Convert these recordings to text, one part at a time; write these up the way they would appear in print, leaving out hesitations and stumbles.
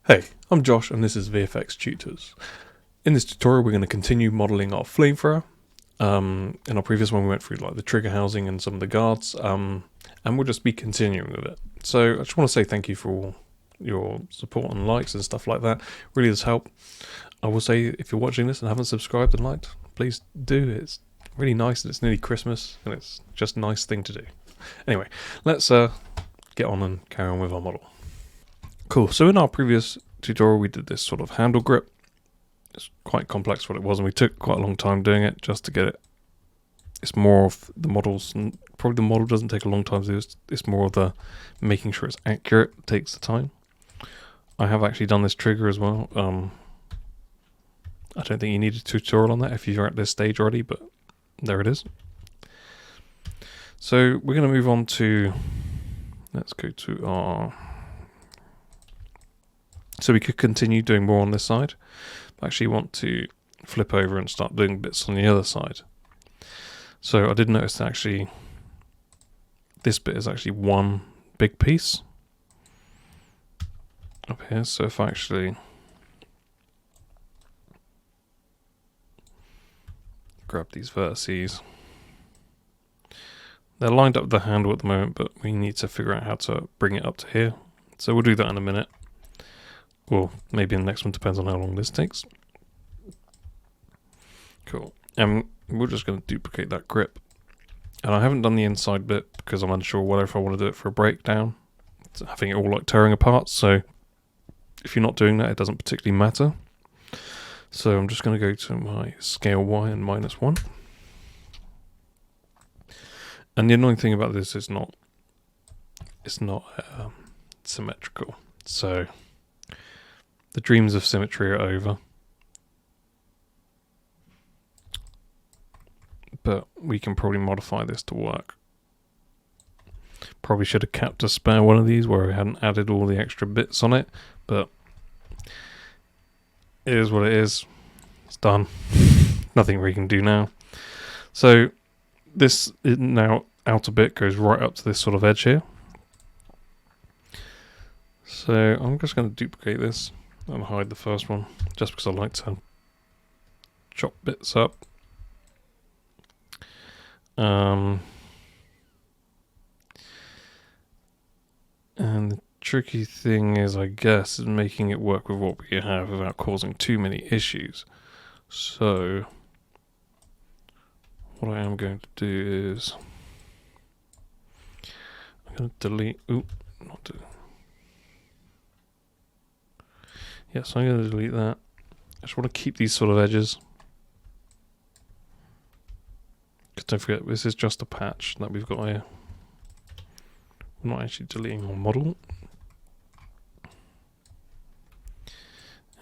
Hey, I'm Josh and this is VFX Tutors. In this tutorial we're going to continue modelling our flamethrower. In our previous one we went through like the trigger housing and some of the guards, and we'll just be continuing with it. So I just want to say thank you for all your support and likes and stuff like that. Really does help. I will say if you're watching this and haven't subscribed and liked, please do. It's really nice and it's nearly Christmas and it's just a nice thing to do. Anyway, let's get on and carry on with our model. Cool, so in our previous tutorial we did this sort of handle grip. It's quite complex what it was and we took quite a long time doing it just to get it. It's more of the models, and probably the model doesn't take a long time to do, it's more of the making sure it's accurate takes the time. I have actually done this trigger as well. I don't think you need a tutorial on that if you're at this stage already, but there it is. So we're going to move on to, let's go to our... So we could continue doing more on this side. I actually want to flip over and start doing bits on the other side. So I did notice that actually this bit is actually one big piece up here. So if I actually grab these vertices, they're lined up with the handle at the moment, but we need to figure out how to bring it up to here. So we'll do that in a minute. Or maybe in the next one, depends on how long this takes. Cool. And we're just going to duplicate that grip. And I haven't done the inside bit because I'm unsure whether if I want to do it for a breakdown. It's having it all like tearing apart. So if you're not doing that, it doesn't particularly matter. So I'm just going to go to my scale Y and -1. And the annoying thing about this is it's not symmetrical. So the dreams of symmetry are over. But we can probably modify this to work. Probably should have kept a spare one of these where I hadn't added all the extra bits on it, but it is what it is. It's done. Nothing we can do now. So this now outer bit goes right up to this sort of edge here. So I'm just going to duplicate this and hide the first one, just because I like to chop bits up. And the tricky thing is, I guess, is making it work with what we have without causing too many issues. So what I am going to do is I'm going to delete. Yes, I'm going to delete that. I just want to keep these sort of edges. Because don't forget, this is just a patch that we've got here. We're not actually deleting our model.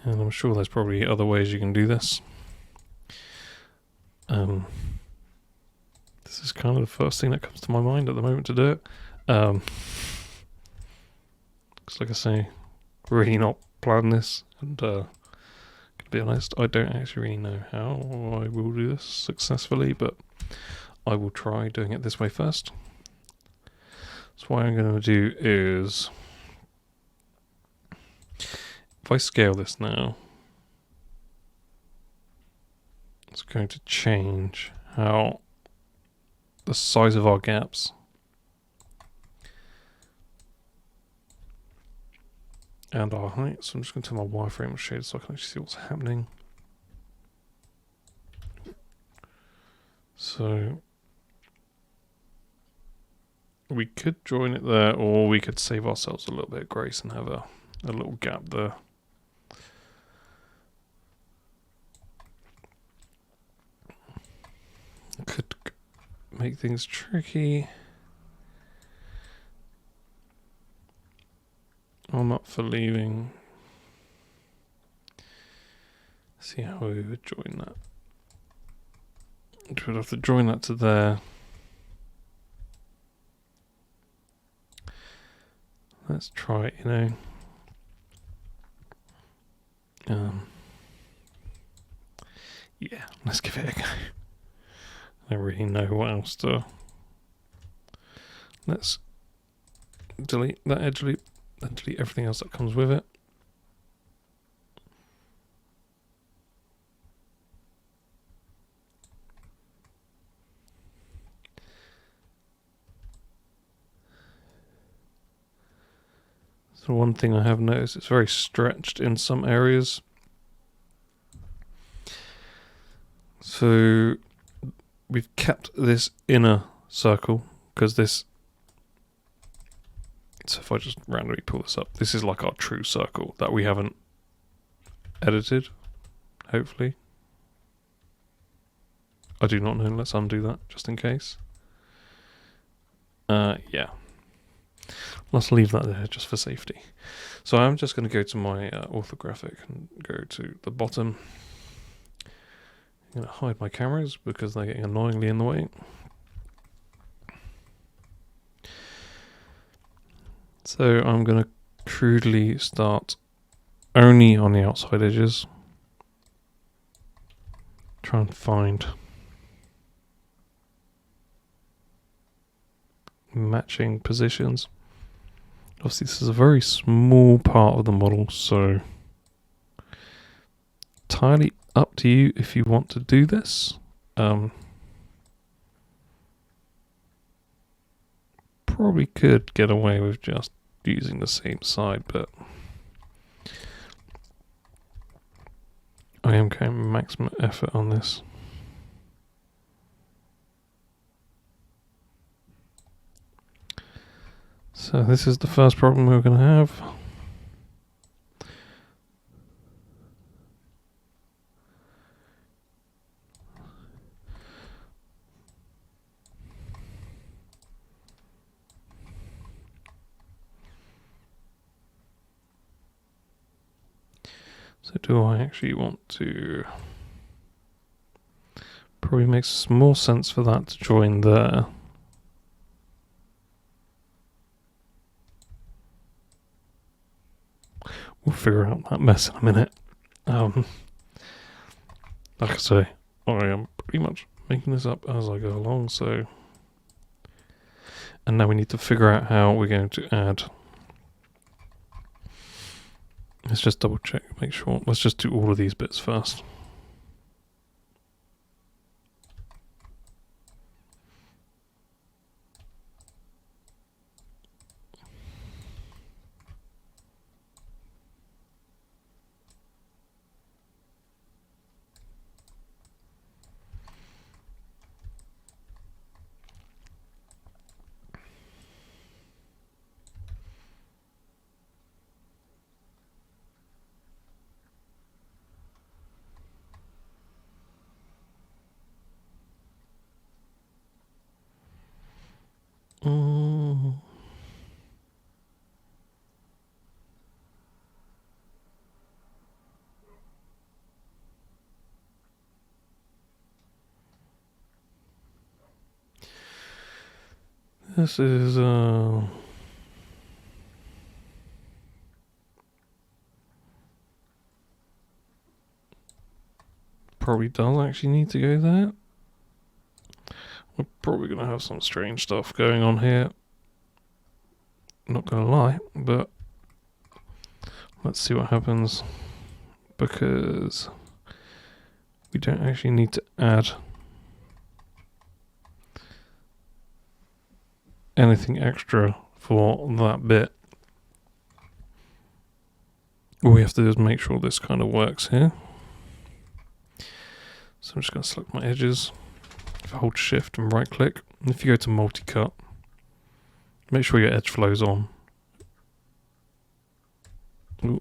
And I'm sure there's probably other ways you can do this. This is kind of the first thing that comes to my mind at the moment to do it. Because like I say, really not plan this, and to be honest, I don't actually really know how I will do this successfully, but I will try doing it this way first. So what I'm going to do is, if I scale this now, it's going to change how the size of our gaps and our height. So I'm just going to turn my wireframe shade so I can actually see what's happening. So we could join it there, or we could save ourselves a little bit of grace and have a little gap there. Could make things tricky. I'm up for leaving. See how we would join that. We'd have to join that to there. Let's try it, yeah, let's give it a go. I don't really know what else to. Let's delete that edge loop and delete everything else that comes with it. So one thing I have noticed, it's very stretched in some areas. So we've kept this inner circle because this, so if I just randomly pull this up, this is like our true circle that we haven't edited, hopefully. I do not know, let's undo that just in case. Yeah. Let's leave that there just for safety. So I'm just going to go to my orthographic and go to the bottom. I'm going to hide my cameras because they're getting annoyingly in the way. So I'm going to crudely start only on the outside edges. Try and find matching positions. Obviously this is a very small part of the model, so entirely up to you if you want to do this. Probably could get away with just using the same side, but I am going maximum effort on this. So this is the first problem we're going to have. So do I actually want to, probably makes more sense for that to join there. We'll figure out that mess in a minute. Like I say, I am pretty much making this up as I go along, so. And now we need to figure out how we're going to add. Let's just double check, make sure. Let's just do all of these bits first. This is probably does actually need to go there. We're probably going to have some strange stuff going on here. Not going to lie, but let's see what happens, because we don't actually need to add anything extra for that bit. All we have to do is make sure this kind of works here. So I'm just going to select my edges. If I hold shift and right click, and if you go to multi-cut, make sure your edge flow's on. Ooh.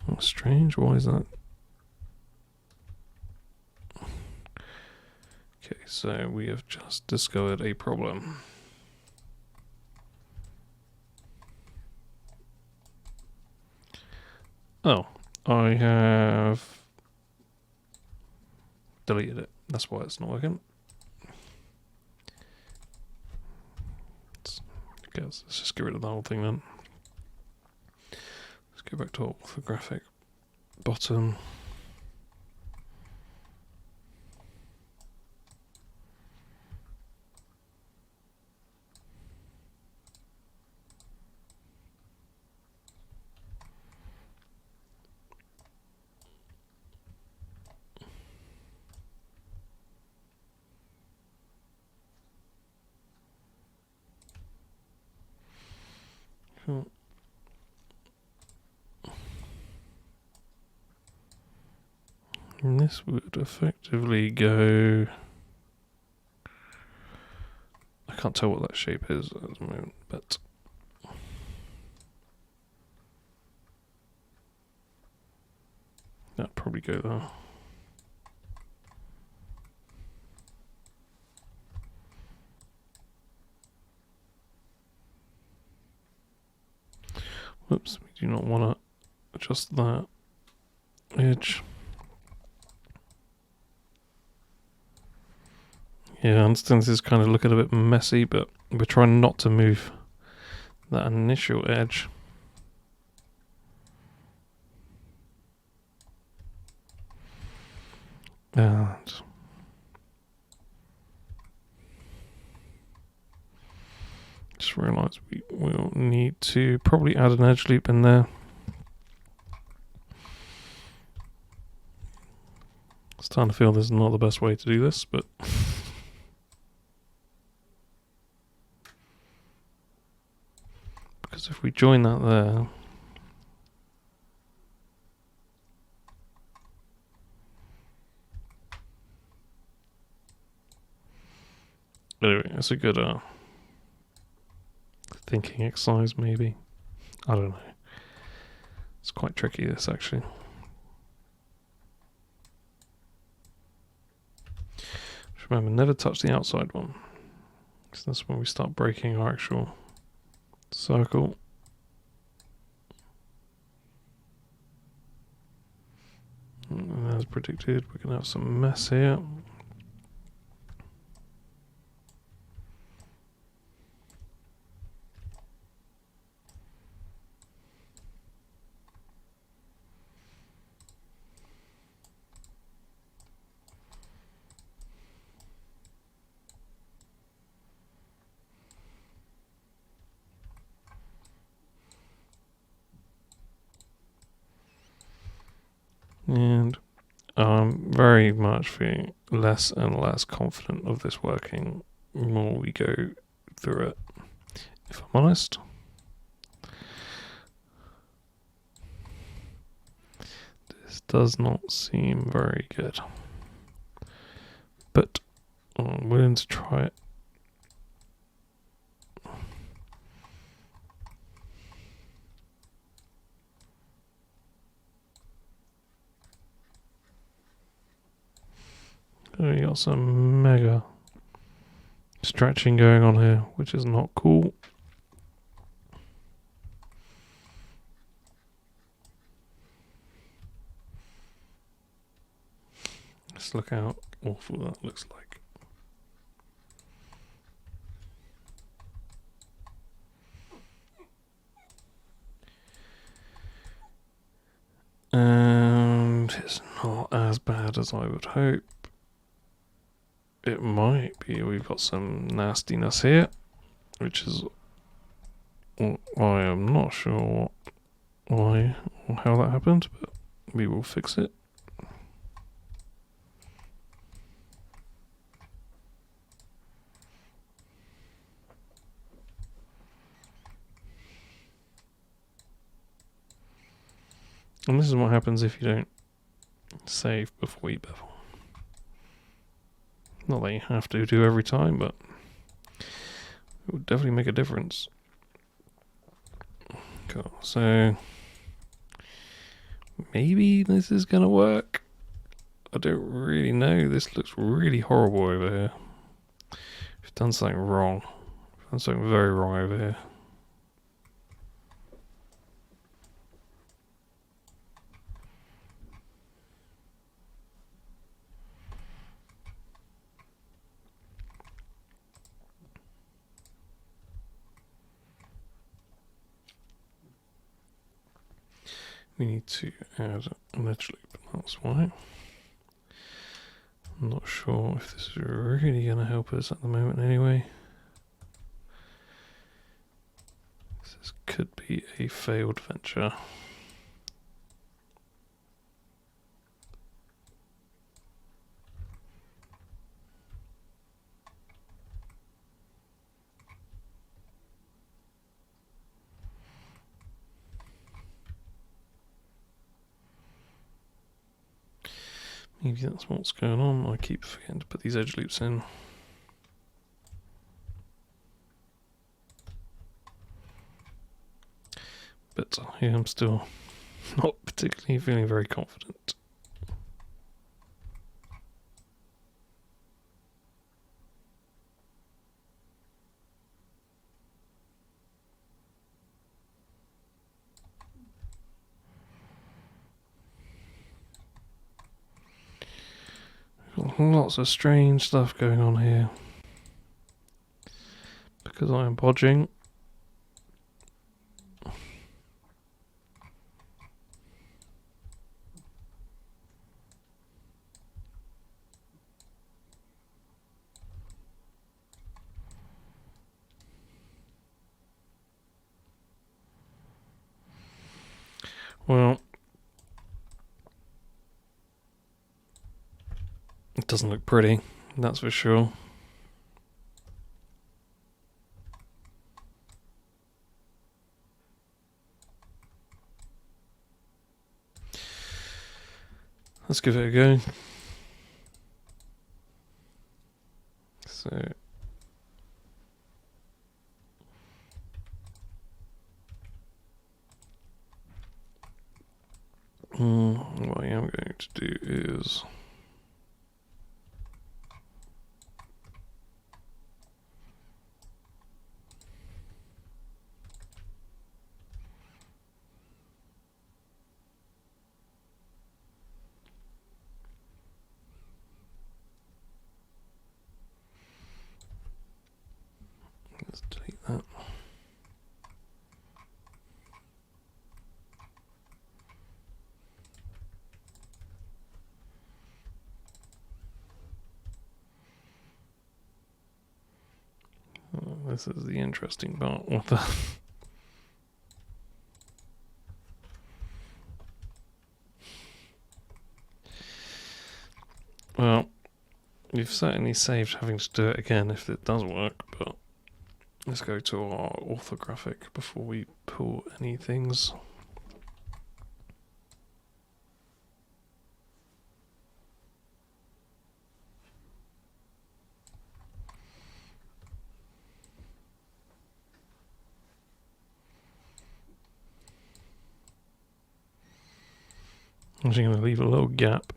That's strange, why is that? Okay, so we have just discovered a problem. Oh, I have deleted it. That's why it's not working. Let's just get rid of the whole thing then. Let's go back to orthographic bottom. Cool. And this would effectively go... I can't tell what that shape is at the moment, but... that'd probably go there. Whoops, we do not want to adjust that edge. Yeah, I understand this is kind of looking a bit messy, but we're trying not to move that initial edge. And just realised we will need to probably add an edge loop in there. Starting to feel this is not the best way to do this, but because if we join that there, anyway, it's a good thinking exercise maybe. I don't know. It's quite tricky this actually. Just remember, never touch the outside one, because that's when we start breaking our actual circle. And as predicted, we're going to have some mess here. And I'm very much feeling less and less confident of this working the more we go through it, if I'm honest. This does not seem very good, but I'm willing to try it. We got some mega stretching going on here, which is not cool. Let's look how awful that looks like. And it's not as bad as I would hope. It might be. We've got some nastiness here, which is, I am not sure why or how that happened, but we will fix it. And this is what happens if you don't save before you bevel. Not that you have to do every time, but it would definitely make a difference. Cool. So maybe this is gonna work. I don't really know. This looks really horrible over here. We've done something wrong. We've done something very wrong over here. We need to add an edge loop, that's why. I'm not sure if this is really going to help us at the moment anyway. This could be a failed venture. Maybe that's what's going on. I keep forgetting to put these edge loops in. But yeah, I'm still not particularly feeling very confident. Lots of strange stuff going on here because I am podging. Well, it doesn't look pretty, that's for sure. Let's give it a go. So what I am going to do is let's delete that. This is the interesting part. What the? Well, we've certainly saved having to do it again if it does work, but let's go to our orthographic before we pull any things. I'm just going to leave a little gap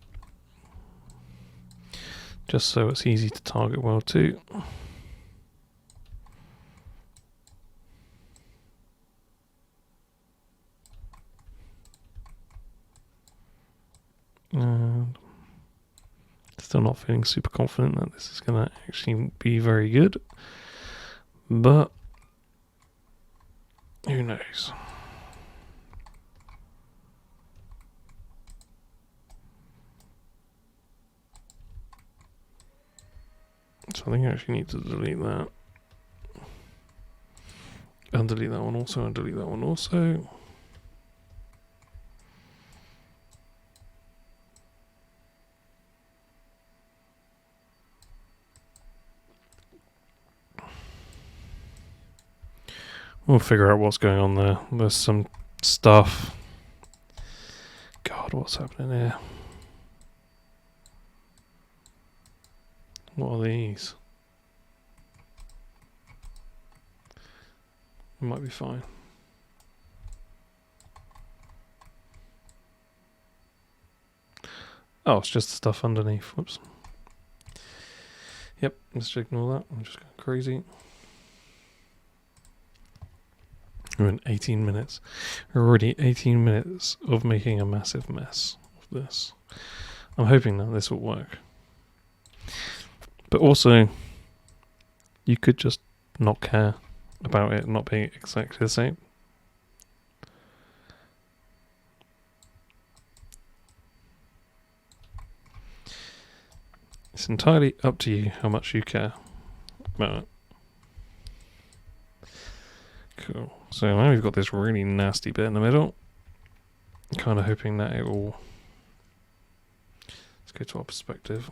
just so it's easy to target well too. And still not feeling super confident that this is going to actually be very good, but who knows. So I think I actually need to delete that. And delete that one also, and delete that one also. We'll figure out what's going on there. There's some stuff. God, what's happening here? What are these? It might be fine. Oh, it's just the stuff underneath. Whoops. Yep, let's ignore that. I'm just going crazy. We're in 18 minutes. We're already 18 minutes of making a massive mess of this. I'm hoping that this will work. But also, you could just not care about it not being exactly the same. It's entirely up to you how much you care about it. Cool. So now we've got this really nasty bit in the middle. Kind of hoping that it will... Let's go to our perspective.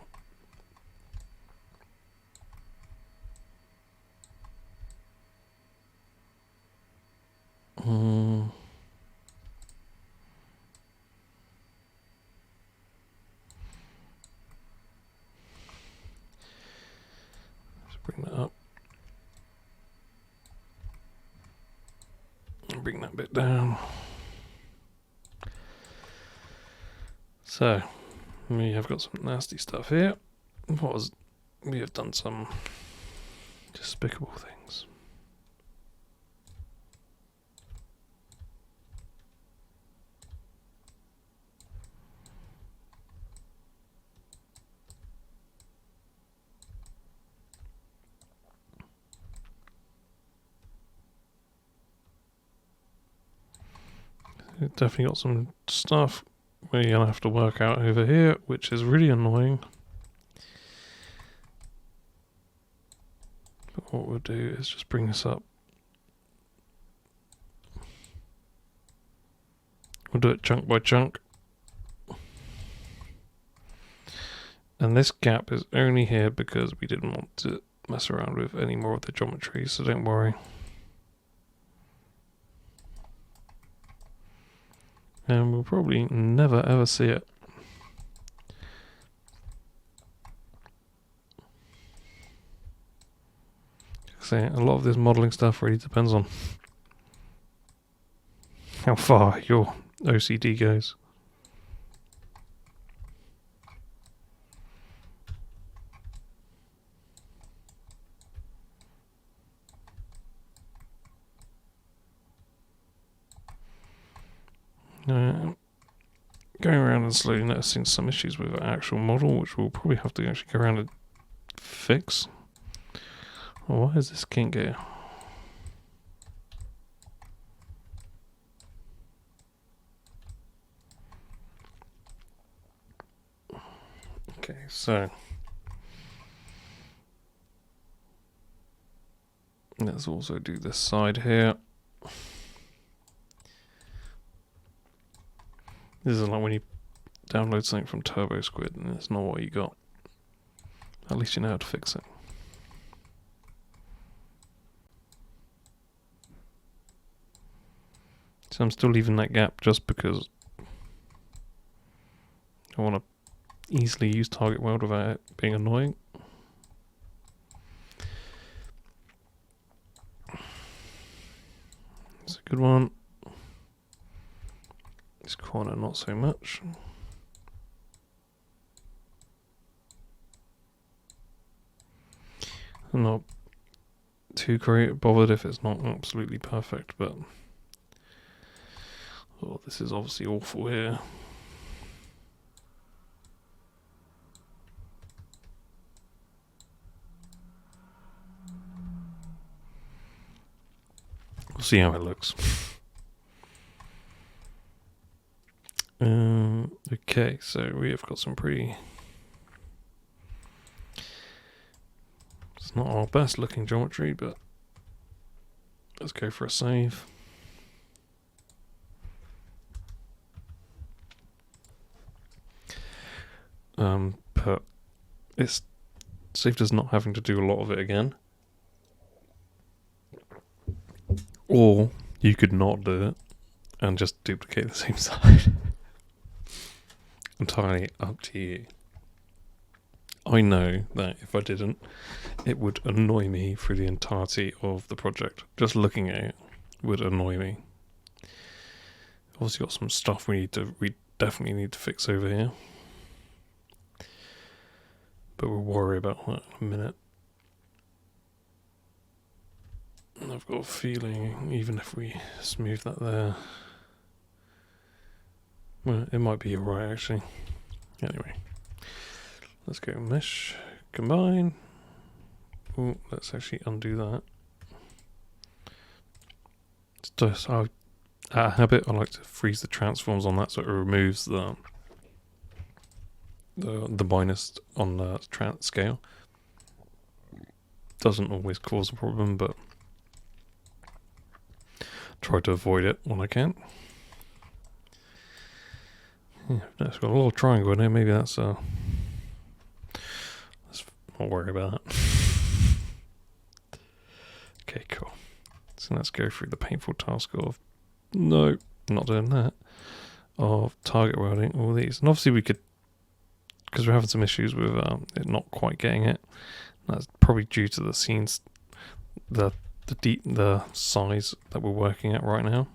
that bit down. So, we have got some nasty stuff here. We have done some despicable things. We've definitely got some stuff we're going to have to work out over here, which is really annoying. But what we'll do is just bring this up. We'll do it chunk by chunk. And this gap is only here because we didn't want to mess around with any more of the geometry, so don't worry. And we'll probably never ever see it. So a lot of this modelling stuff really depends on how far your OCD goes. Going around and slowly noticing some issues with our actual model, which we'll probably have to actually go around and fix. Oh, why is this kink here? Okay, so let's also do this side here. This is like when you download something from Turbo Squid and it's not what you got. At least you know how to fix it. So I'm still leaving that gap just because I want to easily use target weld without it being annoying. It's a good one. This corner not so much. I'm not too bothered if it's not absolutely perfect, but oh, this is obviously awful here. We'll see how it looks. Okay, so we have got some pretty... It's not our best looking geometry, but let's go for a save. But it's saved us not having to do a lot of it again. Or you could not do it and just duplicate the same side. Entirely up to you. I know that if I didn't, it would annoy me through the entirety of the project. Just looking at it would annoy me. Obviously got some stuff we definitely need to fix over here. But we'll worry about that in a minute. And I've got a feeling, even if we smooth that there, well, it might be alright actually. Anyway, let's go mesh, combine. Oh, let's actually undo that. It's just out of habit, I like to freeze the transforms on that so it removes the minus on the scale. Doesn't always cause a problem, but try to avoid it when I can. Yeah, it's got a little triangle in there. Maybe that's let's not worry about that. Okay, cool. So let's go through the painful task of no, not doing that. Of target welding all these, and obviously we could, because we're having some issues with it not quite getting it. That's probably due to the scenes, the size that we're working at right now.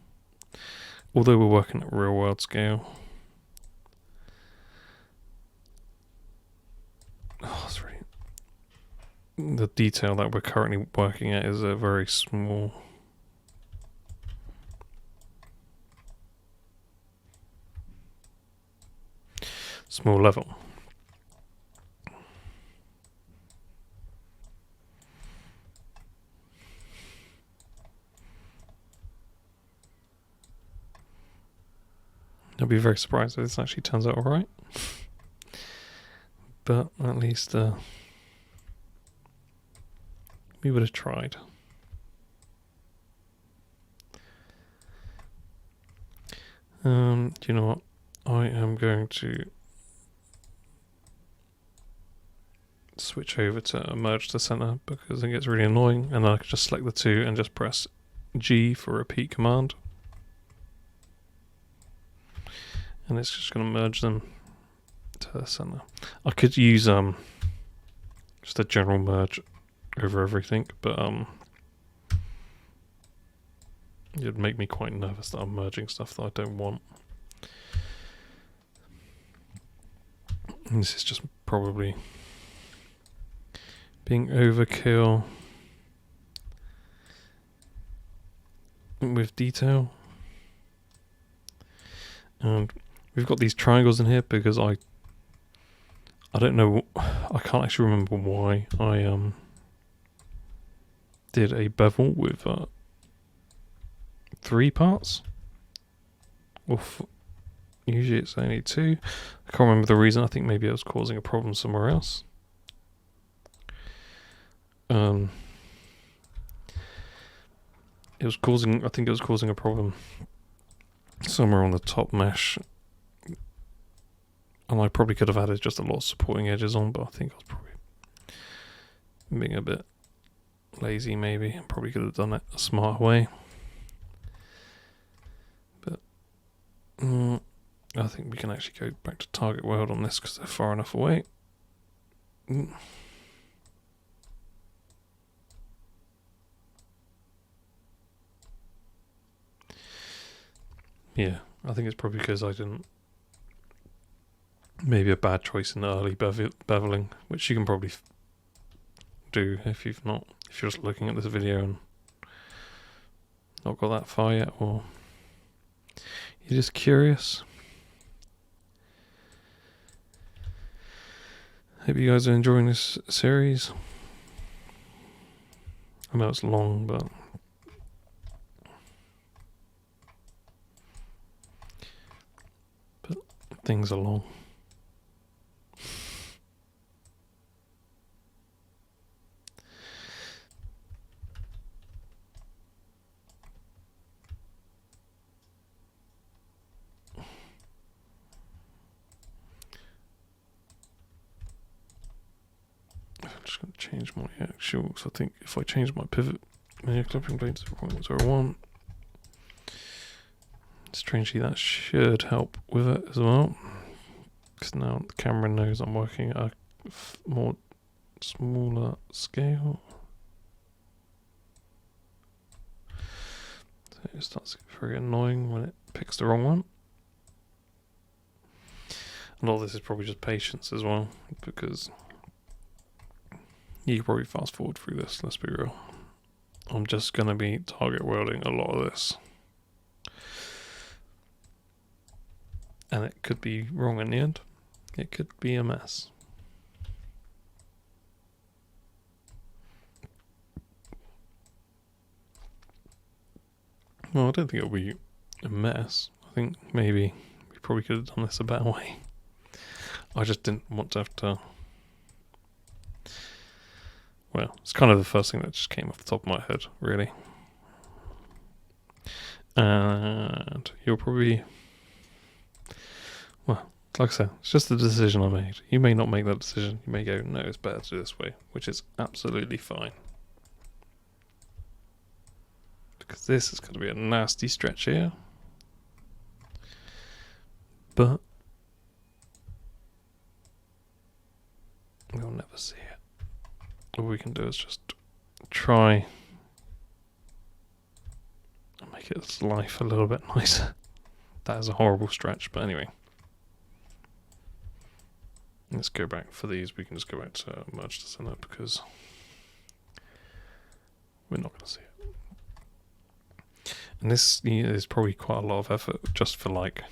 Although we're working at real world scale. Oh, it's really... The detail that we're currently working at is a very small level. I'll be very surprised if this actually turns out alright. But at least we would have tried. Do you know what? I am going to switch over to merge to center because it gets really annoying, and I can just select the two and just press G for repeat command. And it's just going to merge them to the center. I could use just a general merge over everything, but it'd make me quite nervous that I'm merging stuff that I don't want. And this is just probably being overkill with detail. And we've got these triangles in here because I don't know, I can't actually remember why I did a bevel with 3 parts. Or usually it's only 2. I can't remember the reason. I think maybe it was causing a problem somewhere else. I think it was causing a problem somewhere on the top mesh. And I probably could have added just a lot of supporting edges on, but I think I was probably being a bit lazy maybe. I probably could have done it a smart way. But I think we can actually go back to target world on this because they're far enough away. Yeah, I think it's probably because I didn't... Maybe a bad choice in the early beveling, which you can probably do if you're just looking at this video and not got that far yet, or you're just curious. Hope you guys are enjoying this series. I know it's long, but things are long. I'm just going to change my actuals. I think if I change my pivot, my clipping blade to 0.01, strangely that should help with it as well, because now the camera knows I'm working at a more smaller scale. So it starts to get very annoying when it picks the wrong one. A lot of this is probably just patience as well, because you can probably fast forward through this, let's be real. I'm just going to be target welding a lot of this. And it could be wrong in the end. It could be a mess. Well, I don't think it'll be a mess. I think maybe we probably could have done this a better way. I just didn't want to have to... Well, it's kind of the first thing that just came off the top of my head, really. And you'll probably... Well, like I said, it's just the decision I made. You may not make that decision. You may go, no, it's better to do this way, which is absolutely fine. Because this is going to be a nasty stretch here. But we'll never see it. All we can do is just try and make make its life a little bit nicer. That is a horrible stretch, but anyway. Let's go back for these. We can just go back to merge to center because we're not going to see it. And this is probably quite a lot of effort just for like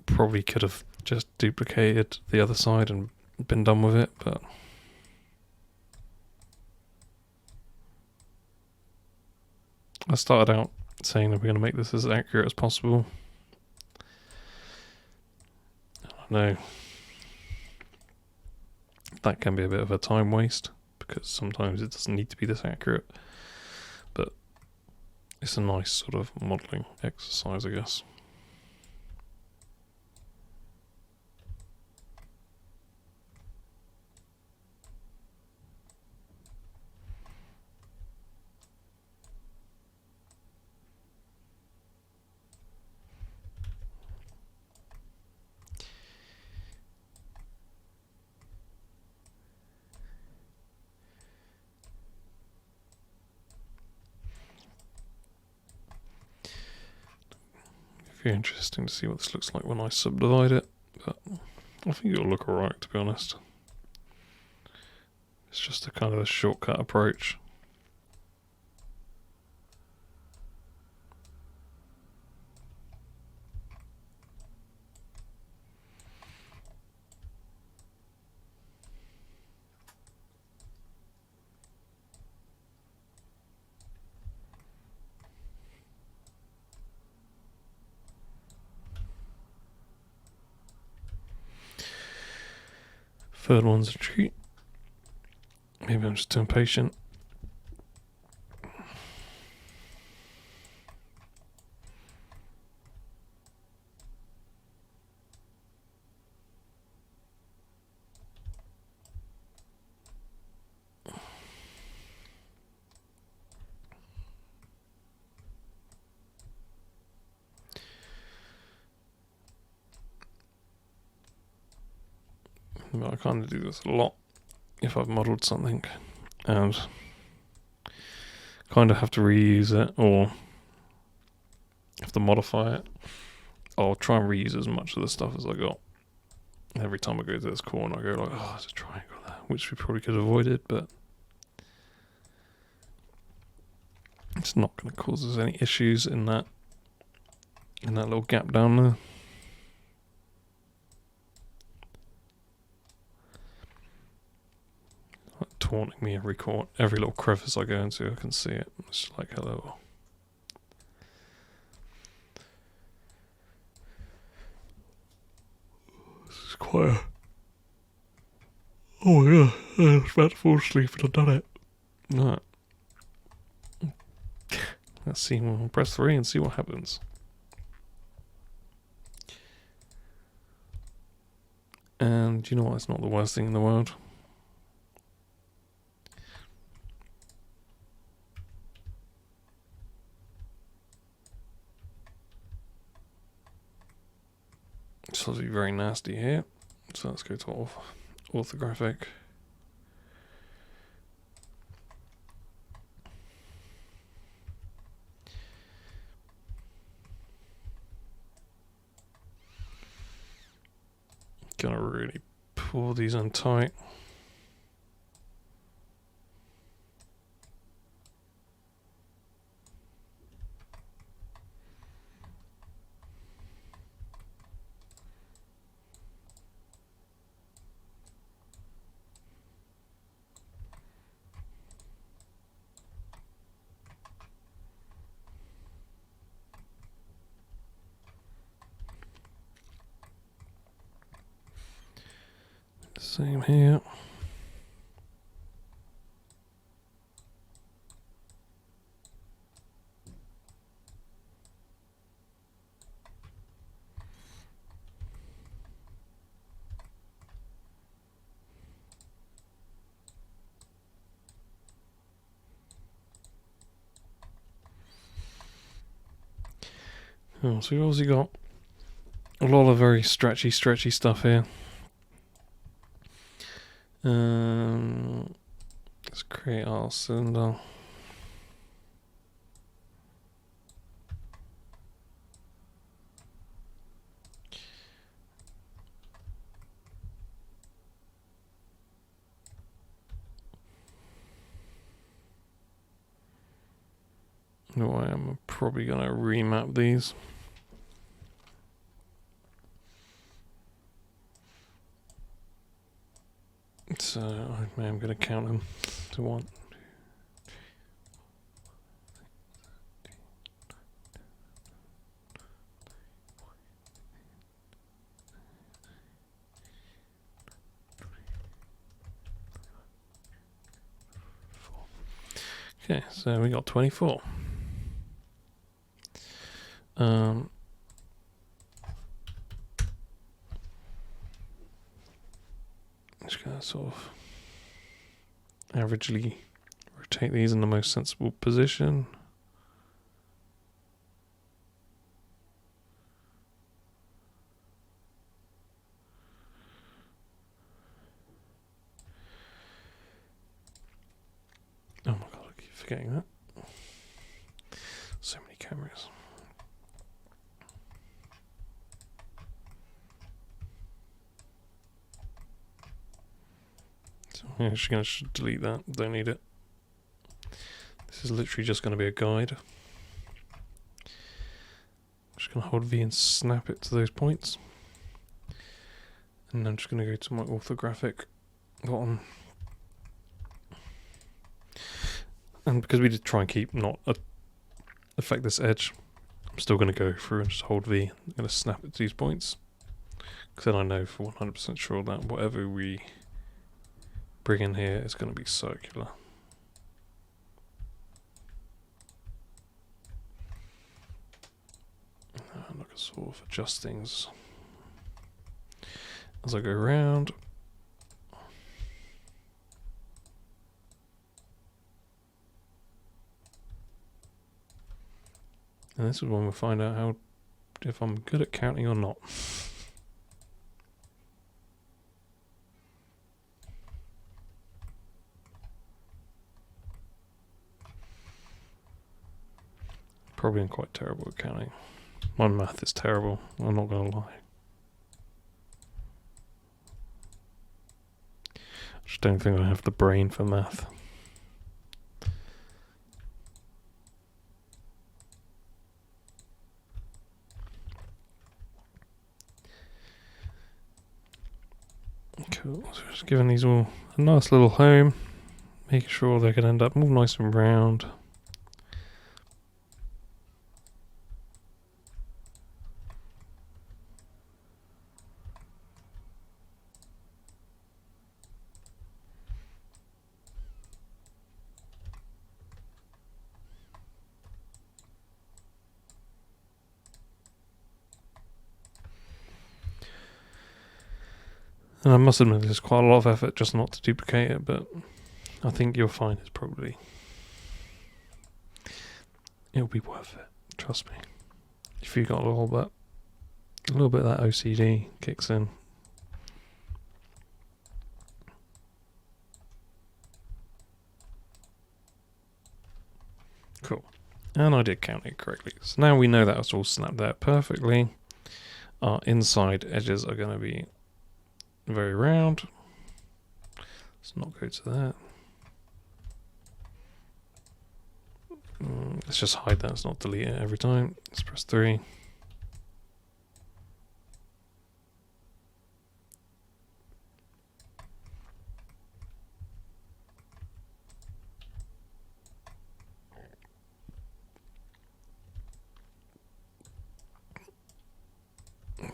probably could have just duplicated the other side and been done with it, but I started out saying that we're going to make this as accurate as possible. I don't know. That can be a bit of a time waste because sometimes it doesn't need to be this accurate, but it's a nice sort of modelling exercise, I guess. Interesting to see what this looks like when I subdivide it, but I think it'll look alright, to be honest. It's just a kind of a shortcut approach. Third one's a treat. Maybe I'm just too impatient. I kind of do this a lot if I've modelled something and kind of have to reuse it or have to modify it. I'll try and reuse as much of the stuff as I got. Every time I go to this corner I go like, oh, there's a triangle there, which we probably could have avoided, but it's not going to cause us any issues in that little gap down there. Taunting me every little crevice I go into, I can see it. It's like, hello. This is quite a... Oh my god, I was about to fall asleep and I've done it. No. Let's see, we'll press 3 and see what happens. And you know what, it's not the worst thing in the world. It's obviously very nasty here, so let's go to orthographic. Gonna really pull these in tight. Same here. Oh, so we've obviously got a lot of very stretchy stuff here. Let's create create our cylinder. No, I am probably going to remap these. So I am going to count them to 1, 2, 4. Okay, so we got 24. Just gonna sort of averagely rotate these in the most sensible position. Oh my god, I keep forgetting that. So many cameras. So I'm actually going to delete that, don't need it. This is literally just going to be a guide. I'm just going to hold V and snap it to those points. And I'm just going to go to my orthographic bottom. And because we did try and keep not affect this edge, I'm still going to go through and just hold V. I'm going to snap it to these points. Because then I know for 100% sure that whatever we bring in here is going to be circular. And I can sort of adjust things as I go around. And this is when we'll find out if I'm good at counting or not. Probably am quite terrible at counting. My math is terrible, I'm not going to lie. I just don't think I have the brain for math. Cool, so just giving these all a nice little home, making sure they can end up all nice and round. And I must admit there's quite a lot of effort just not to duplicate it, but I think you'll find it's probably, it'll be worth it, trust me. If you got a little bit of that OCD kicks in. Cool. And I did count it correctly. So now we know that it's all snapped there perfectly. Our inside edges are going to be very round. Let's not go to that. Let's just hide that, let's not delete it every time. Let's press 3.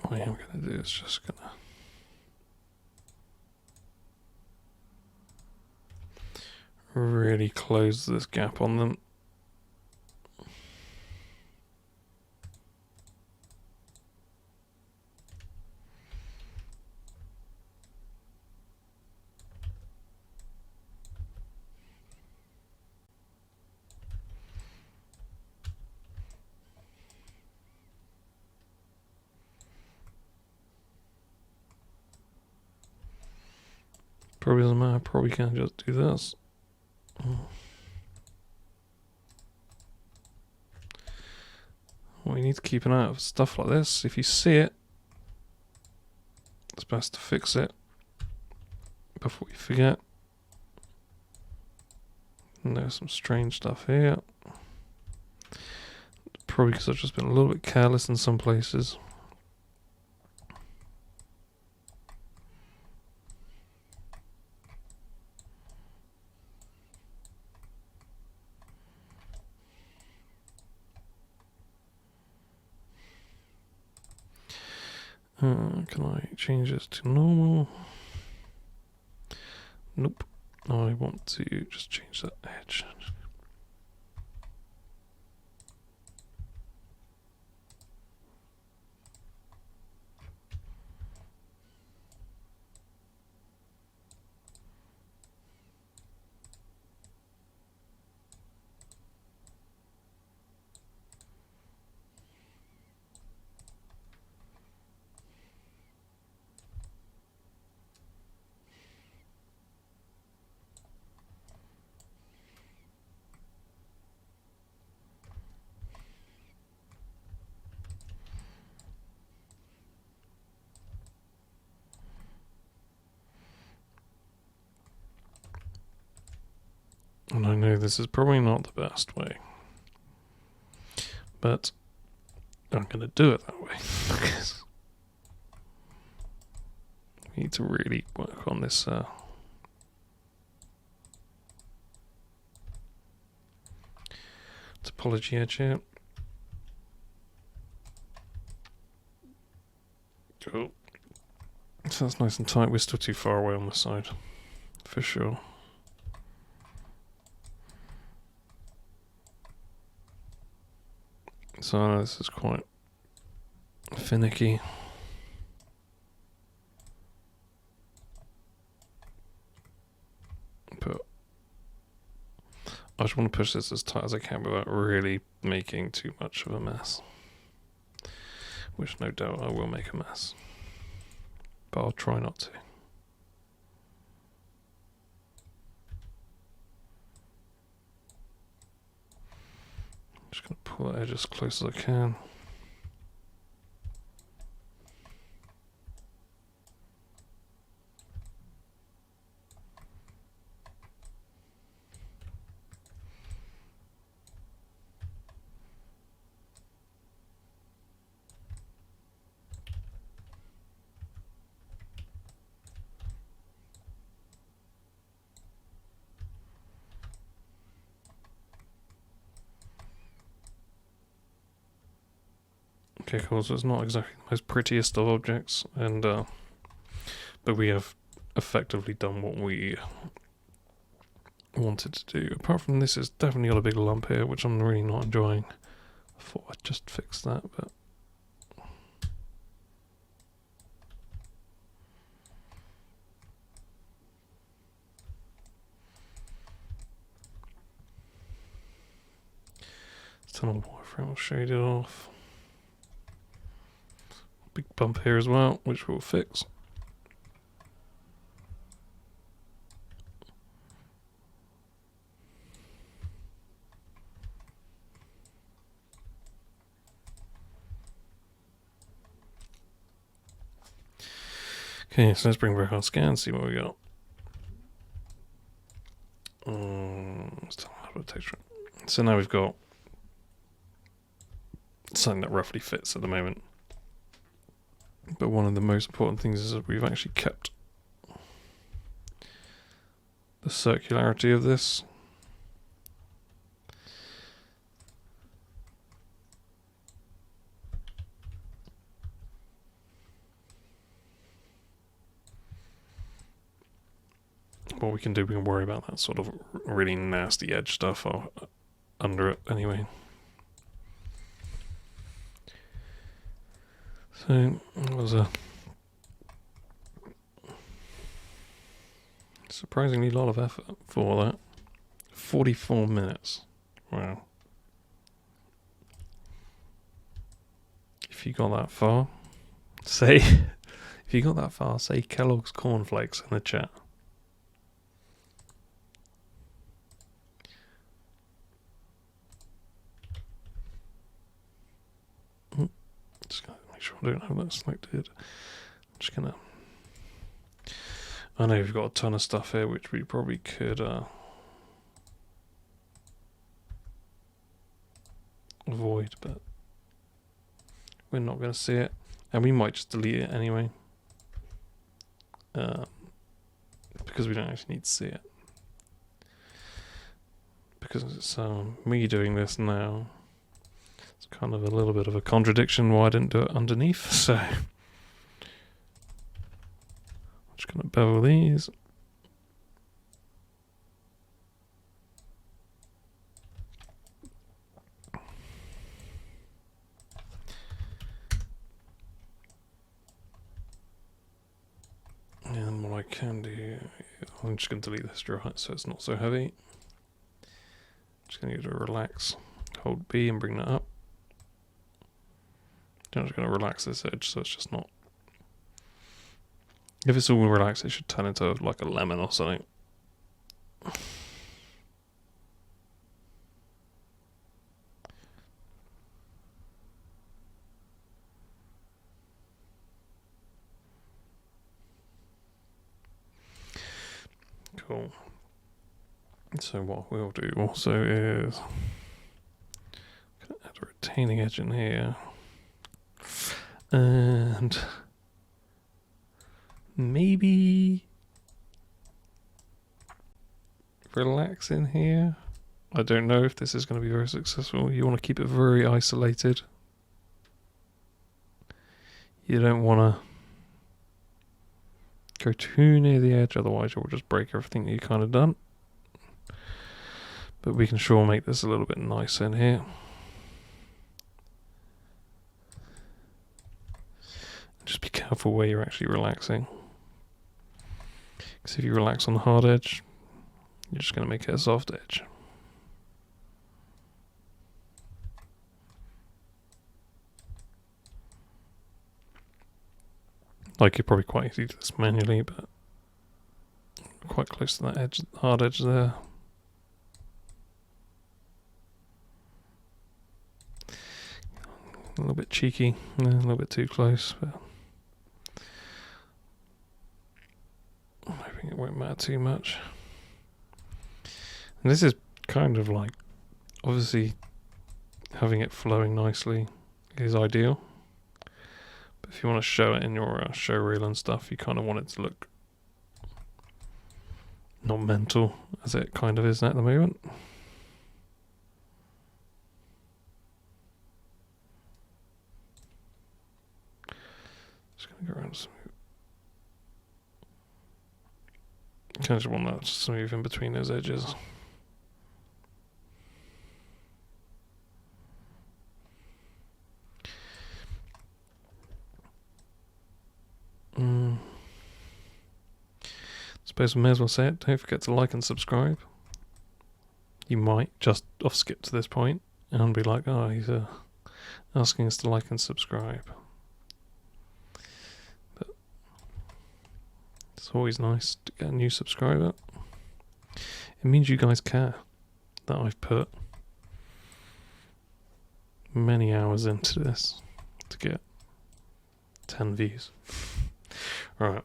What I am going to do is just going to really close this gap on them. Probably doesn't matter, probably can just do this. We need to keep an eye out for stuff like this. If you see it, it's best to fix it before you forget. And there's some strange stuff here. Probably because I've just been a little bit careless in some places. Can I change this to normal? Nope. I want to just change that edge. And I know this is probably not the best way, but I'm going to do it that way because we need to really work on this topology edge here. Cool. So that's nice and tight. We're still too far away on the side, for sure. So this is quite finicky. But I just want to push this as tight as I can without really making too much of a mess. Which no doubt I will make a mess. But I'll try not to. Just going to pull that edge as close as I can. Okay, cool, so it's not exactly the most prettiest of objects, and but we have effectively done what we wanted to do. Apart from this, it's definitely got a big lump here, which I'm really not enjoying. I thought I'd just fix that, but let's turn on the wireframe, I'll shade it off. Big bump here as well, which we'll fix. Okay, so let's bring back our scan, see what we got. Let's tell how to texture it. So now we've got something that roughly fits at the moment. But one of the most important things is that we've actually kept the circularity of this. What we can do, we can worry about that sort of really nasty edge stuff under it anyway. So it was a surprisingly lot of effort for that. 44 minutes. Wow. If you got that far, say Kellogg's cornflakes in the chat. I don't have that selected. I'm just gonna... I know we've got a ton of stuff here which we probably could avoid, but we're not going to see it, and we might just delete it anyway, because we don't actually need to see it, because it's me doing this now. It's kind of a little bit of a contradiction why I didn't do it underneath, so I'm just going to bevel these. And what I can do, I'm just going to delete this right so it's not so heavy. Just going to go to relax, hold B and bring that up. I'm just going to relax this edge so it's just not... If it's all relaxed, it should turn into like a lemon or something. Cool. So what we'll do also is add a retaining edge in here, and maybe relax in here. I don't know if this is going to be very successful. You want to keep it very isolated. You don't want to go too near the edge, otherwise you'll just break everything that you kind of done. But we can sure make this a little bit nicer in here. Just be careful where you're actually relaxing, because if you relax on the hard edge, you're just going to make it a soft edge. Like, you're probably quite easy to do this manually, but quite close to that edge, hard edge there. A little bit cheeky, a little bit too close, but I'm hoping it won't matter too much. And this is kind of like, obviously having it flowing nicely is ideal, but if you want to show it in your show reel and stuff, you kind of want it to look not mental as it kind of is at the moment. Just going to go around smooth. Kind of just want that smooth in between those edges. Suppose we may as well say it. Don't forget to like and subscribe. You might just off skip to this point and be like, oh, he's asking us to like and subscribe. But it's always nice to get a new subscriber. It means you guys care that I've put many hours into this to get 10 views. Right.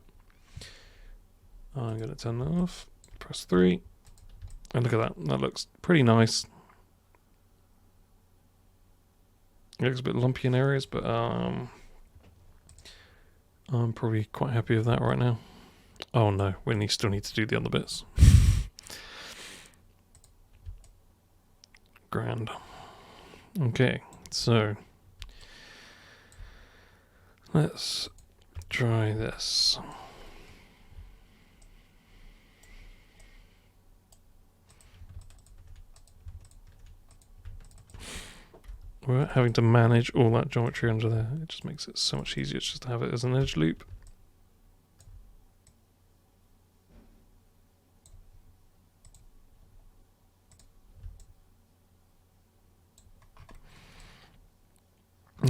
I'm going to turn that off, press 3, and look at that, that looks pretty nice. It looks a bit lumpy in areas, but I'm probably quite happy with that right now. Oh no, we still need to do the other bits. Grand. Okay, so let's try this. Without having to manage all that geometry under there, it just makes it so much easier just to have it as an edge loop.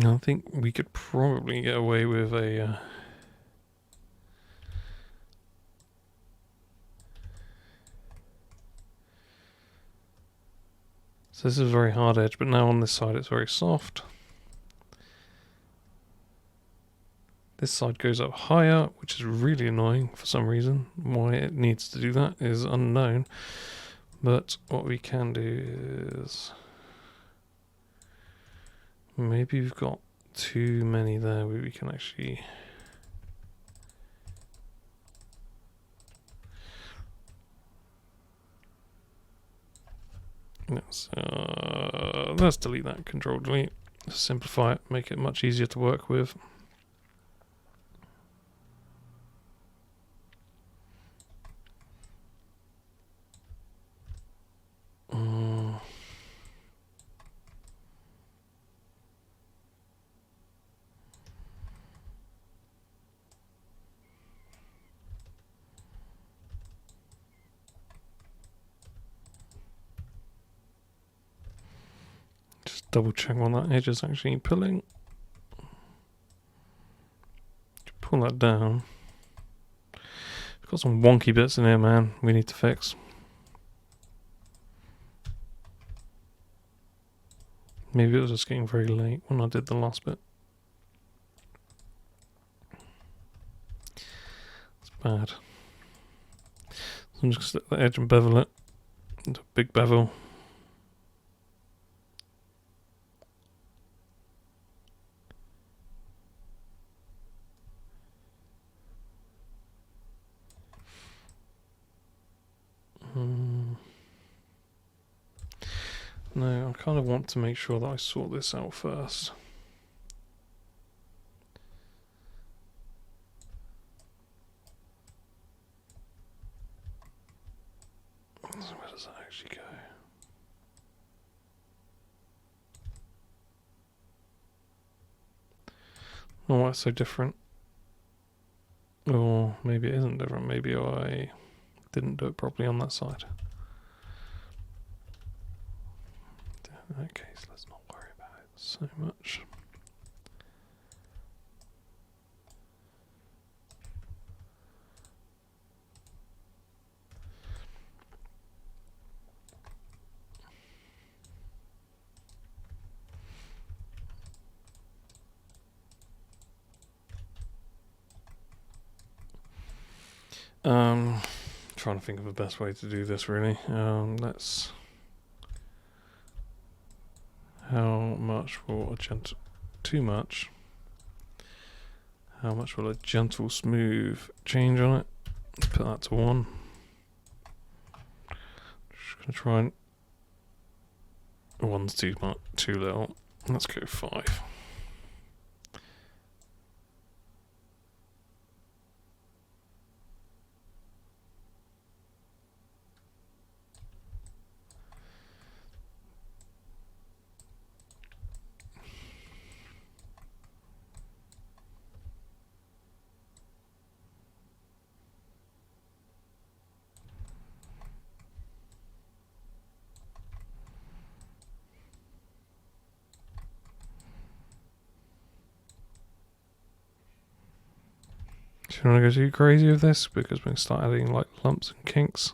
I think we could probably get away with a so this is a very hard edge, but now on this side it's very soft. This side goes up higher, which is really annoying for some reason. Why it needs to do that is unknown. But what we can do is... maybe we've got too many there where we can actually... let's delete that, Control delete. Simplify it, make it much easier to work with. Just double check on that edge is actually pulling. Pull that down. Got some wonky bits in here, man. We need to fix. Maybe it was just getting very late when I did the last bit. It's bad. So I'm just going to set the edge and bevel it into a big bevel. No, I kind of want to make sure that I sort this out first. So where does that actually go? Oh, why it's so different? Or maybe it isn't different. Maybe I didn't do it properly on that side. In that case, let's not worry about it so much. Trying to think of the best way to do this really. Let's... how much will a gentle... too much. How much will a gentle smooth change on it? Let's put that to 1. Just gonna try and... 1's too much, too little. Let's go 5. Do you want to go too crazy with this? Because we can start adding like lumps and kinks.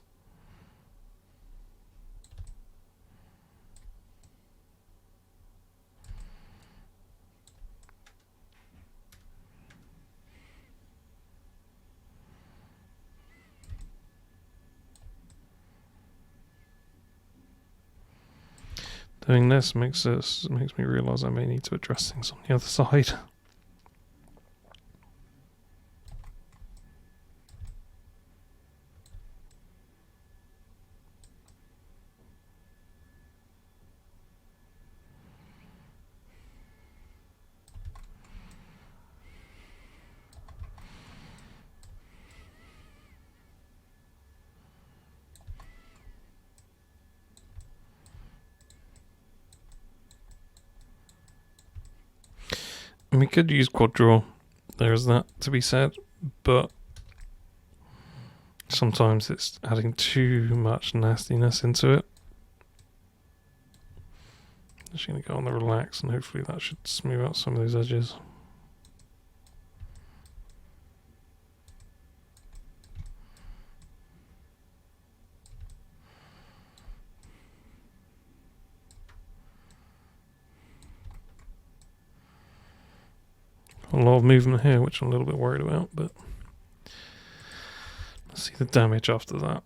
Doing this makes me realise I may need to address things on the other side. We could use quad draw, there's that to be said, but sometimes it's adding too much nastiness into it. Just going to go on the relax and hopefully that should smooth out some of those edges. a lot of movement here, which I'm a little bit worried about, but let's see the damage after that.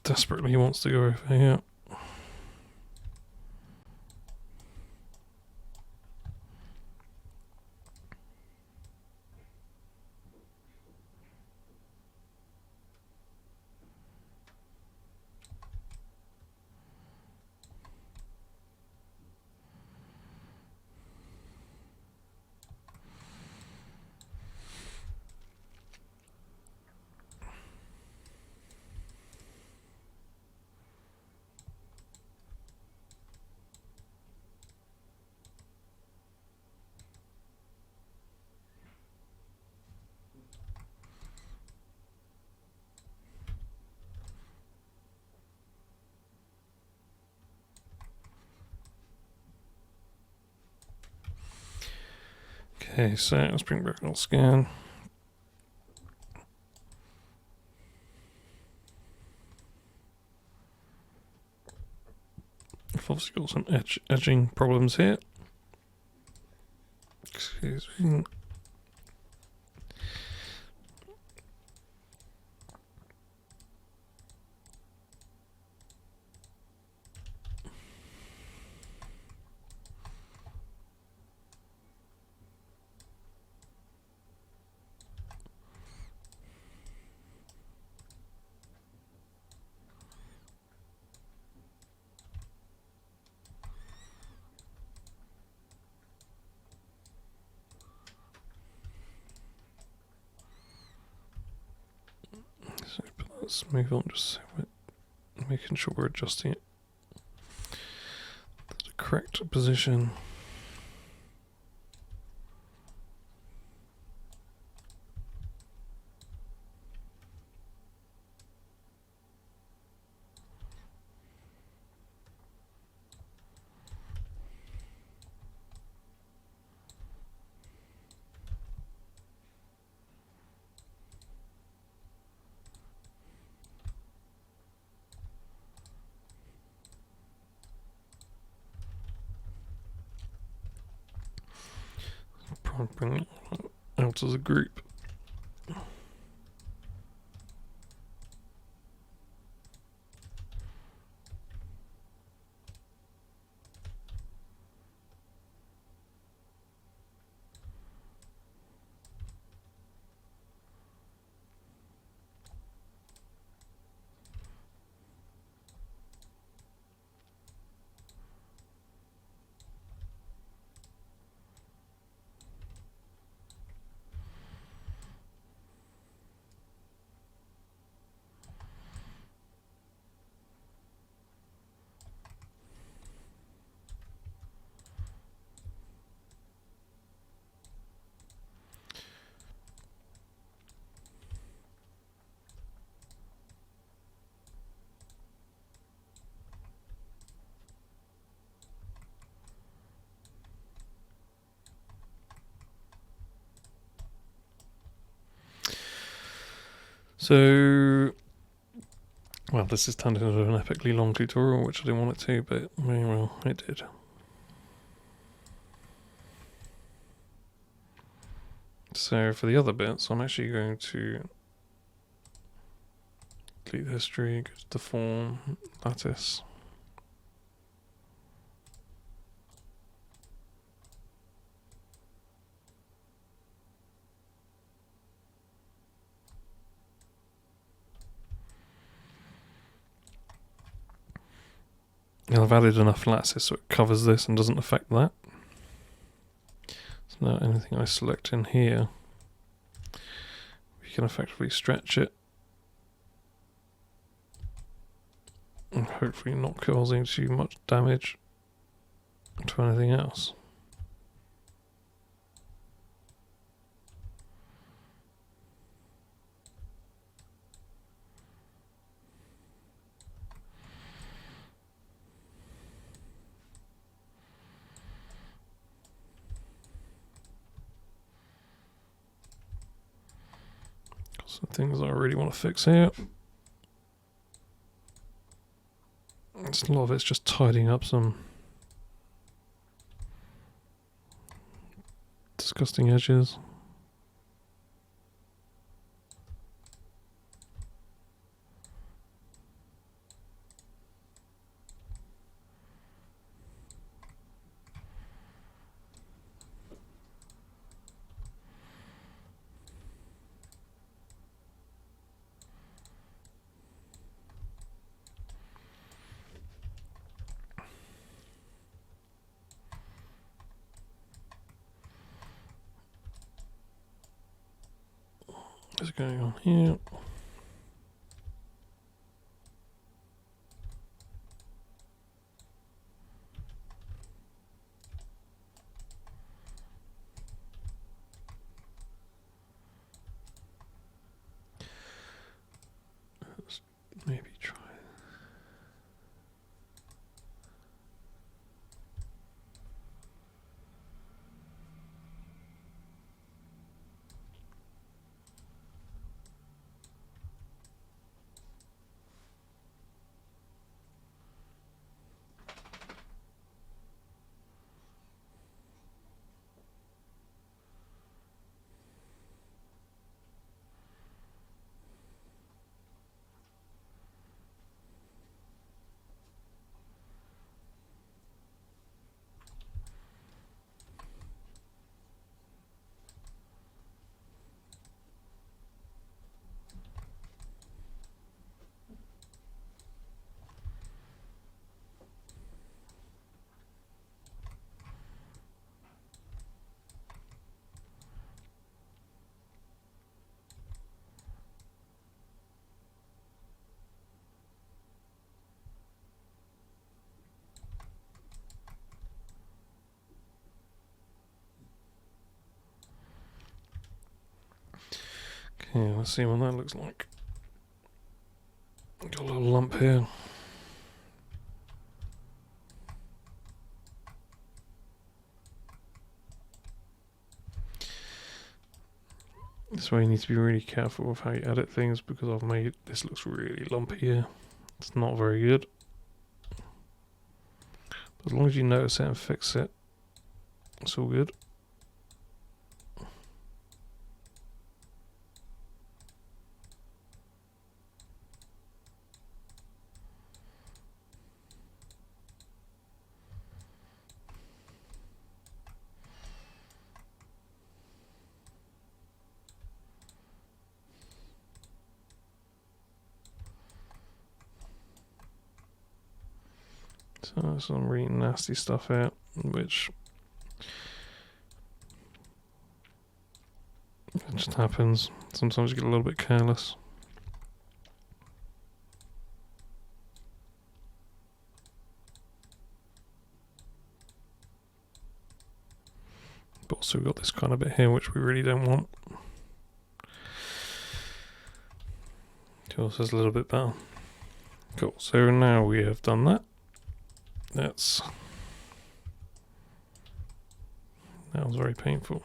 Desperately wants to go over here. Okay, so let's bring back our scan. I've obviously got some edging problems here. Excuse me. So let's move on, just so we're making sure we're adjusting it to the correct position. Bring it out as a group. So, well, this has turned into an epically long tutorial, which I didn't want it to, but well, it did. So for the other bits, I'm actually going to delete history, go to deform, lattice. And I've added enough lattice so it covers this and doesn't affect that. So now anything I select in here, we can effectively stretch it. And hopefully not causing too much damage to anything else. Some things I really want to fix here. A lot of it's just tidying up some disgusting edges. What's going on here? Let's maybe try. Okay, let's see what that looks like. Got a little lump here. This way you need to be really careful with how you edit things because I've made this looks really lumpy here. It's not very good. But as long as you notice it and fix it, it's all good. So some really nasty stuff here, which it just happens. Sometimes you get a little bit careless. But also we've got this kind of bit here which we really don't want. Yours is a little bit better. Cool, so now we have done that. That was very painful.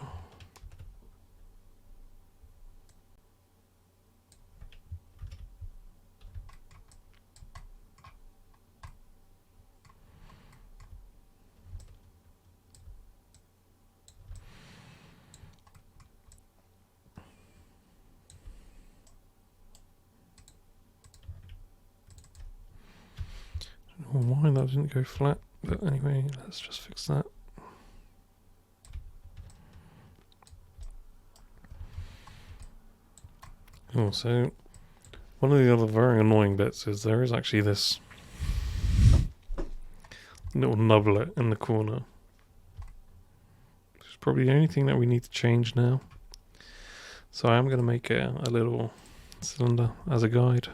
I don't know why that didn't go flat, but anyway, let's just fix that. Also, one of the other very annoying bits is there is actually this little nublet in the corner. Which is probably the only thing that we need to change now. So I am going to make a little cylinder as a guide.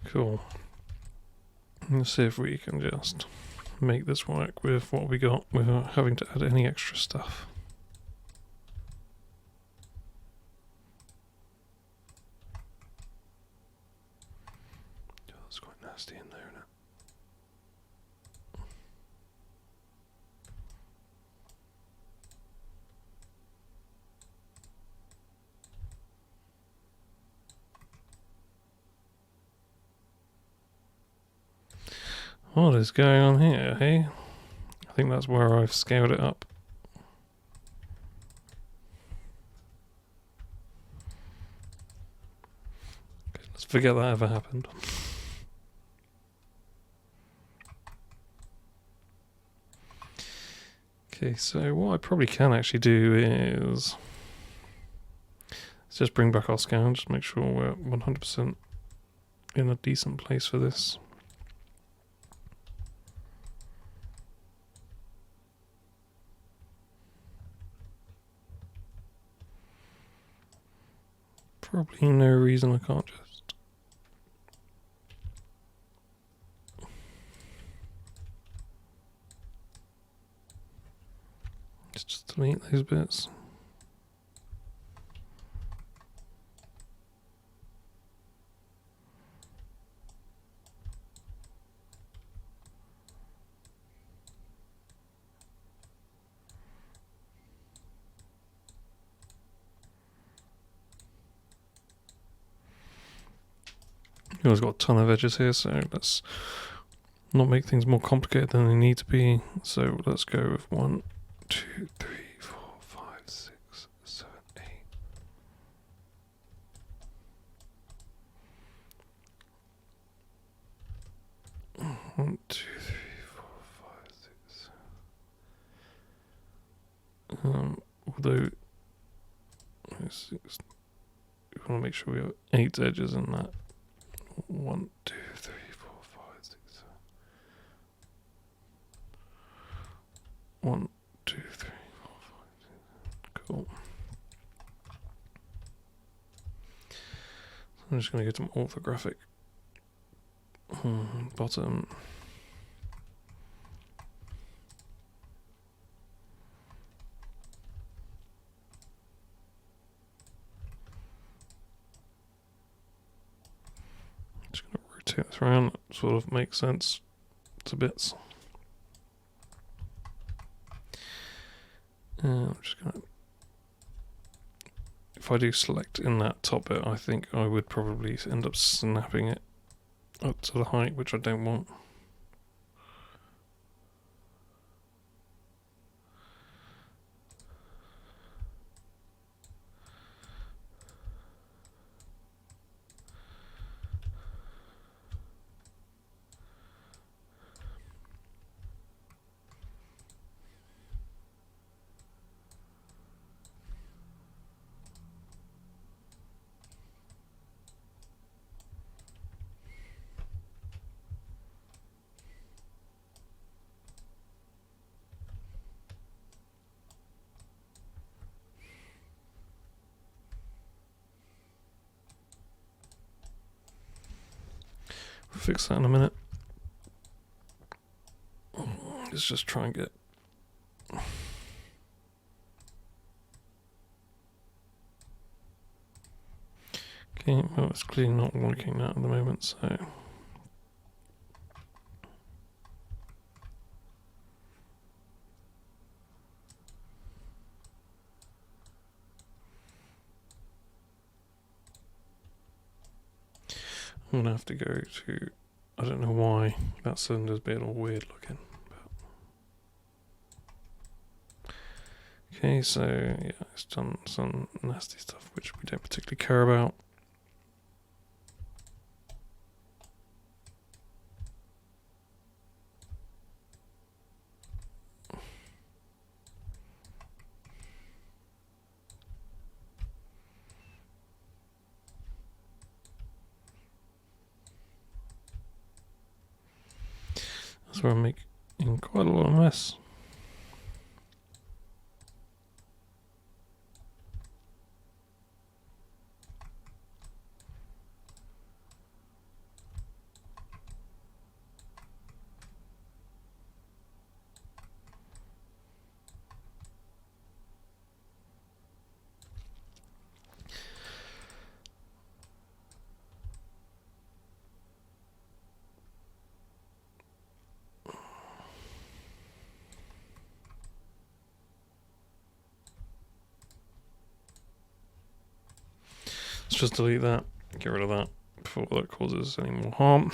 Cool. Let's see if we can just make this work with what we got without having to add any extra stuff. That's quite nasty in there, isn't it? What is going on here, hey? I think that's where I've scaled it up. Okay, let's forget that ever happened. Okay, so what I probably can actually do is let's just bring back our scale and just make sure we're 100% in a decent place for this. Probably no reason I can't just delete those bits. We've always got a ton of edges here, so let's not make things more complicated than they need to be. So let's go with 1, 2, 3, 4, 5, 6, 7, 8. 1, 2, 3, 4, 5, 6. Although we want to make sure we have 8 edges in that. 1, 2, 3, 4, 5, 6, 7. 1, 2, 3, 4, 5, 6. Cool. I'm just going to get some orthographic bottom. Just going to rotate this around. That sort of makes sense to bits. I'm just going to, if I do select in that top bit, I think I would probably end up snapping it up to the height, which I don't want. Fix that in a minute. Let's just try and get. Okay, well, it's clearly not working that at the moment, so. I'm gonna have to go to, I don't know why that cylinder's being all weird looking. But. Okay, so yeah, it's done some nasty stuff which we don't particularly care about. So I'm making quite a lot of mess. just delete that, get rid of that before that causes any more harm.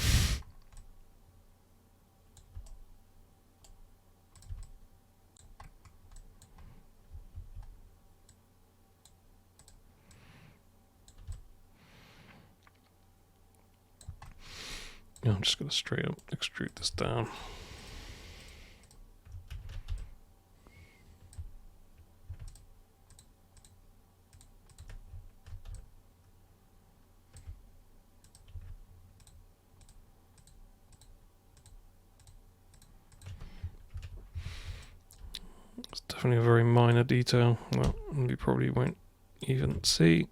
I'm just going to straight up extrude this down. It's definitely a very minor detail that you probably won't even see.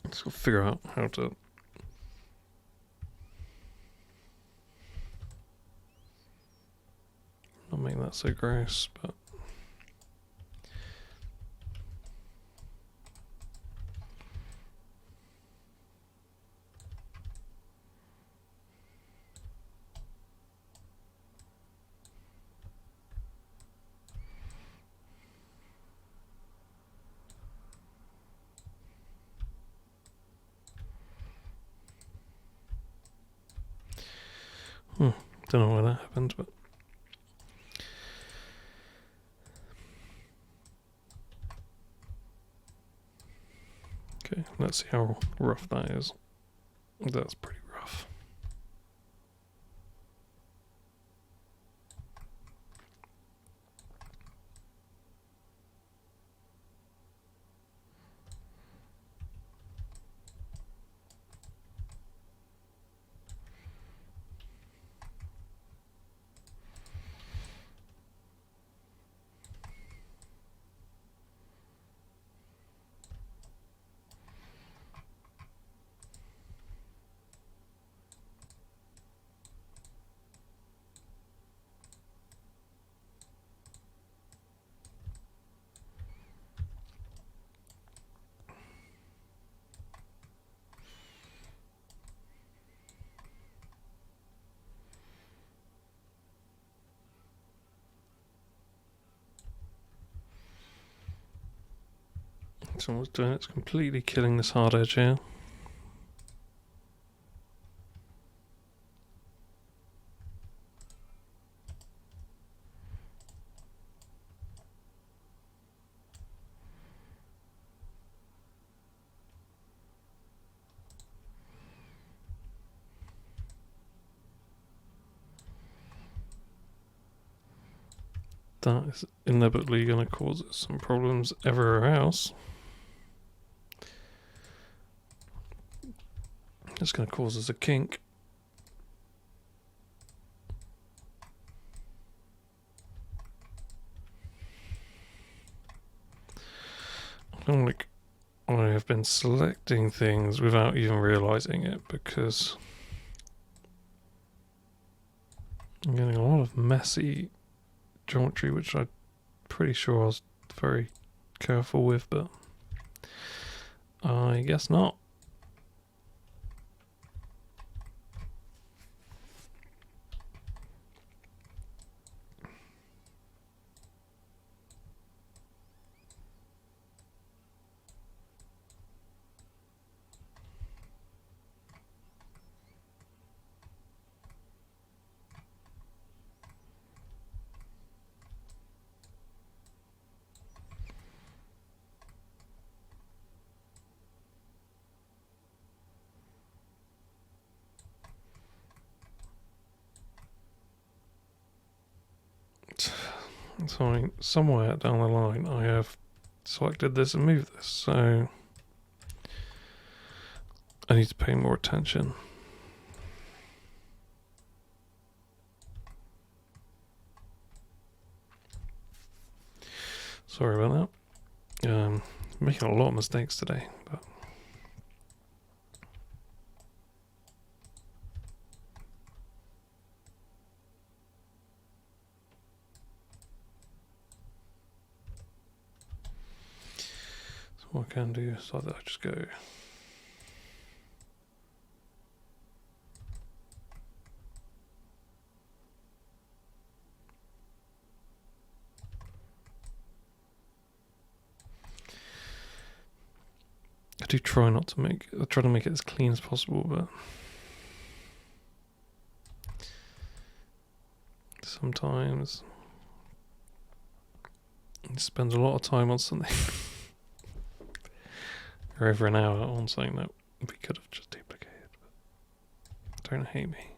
Let's go figure out how to not make that so gross, but don't know why that happened, but okay, let's see how rough that is. That's pretty rough. So what's doing, it's completely killing this hard edge here. That is inevitably going to cause us some problems everywhere else. It's going to cause us a kink. Like, I have been selecting things without even realizing it because I'm getting a lot of messy geometry, which I'm pretty sure I was very careful with, but I guess not. So somewhere down the line I have selected this and moved this, so I need to pay more attention. Sorry about that. Making a lot of mistakes today, but so what I can do is either just go do try not to make. I try to make it as clean as possible, but sometimes it spends a lot of time on something, or over an hour on something that we could have just duplicated. But don't hate me.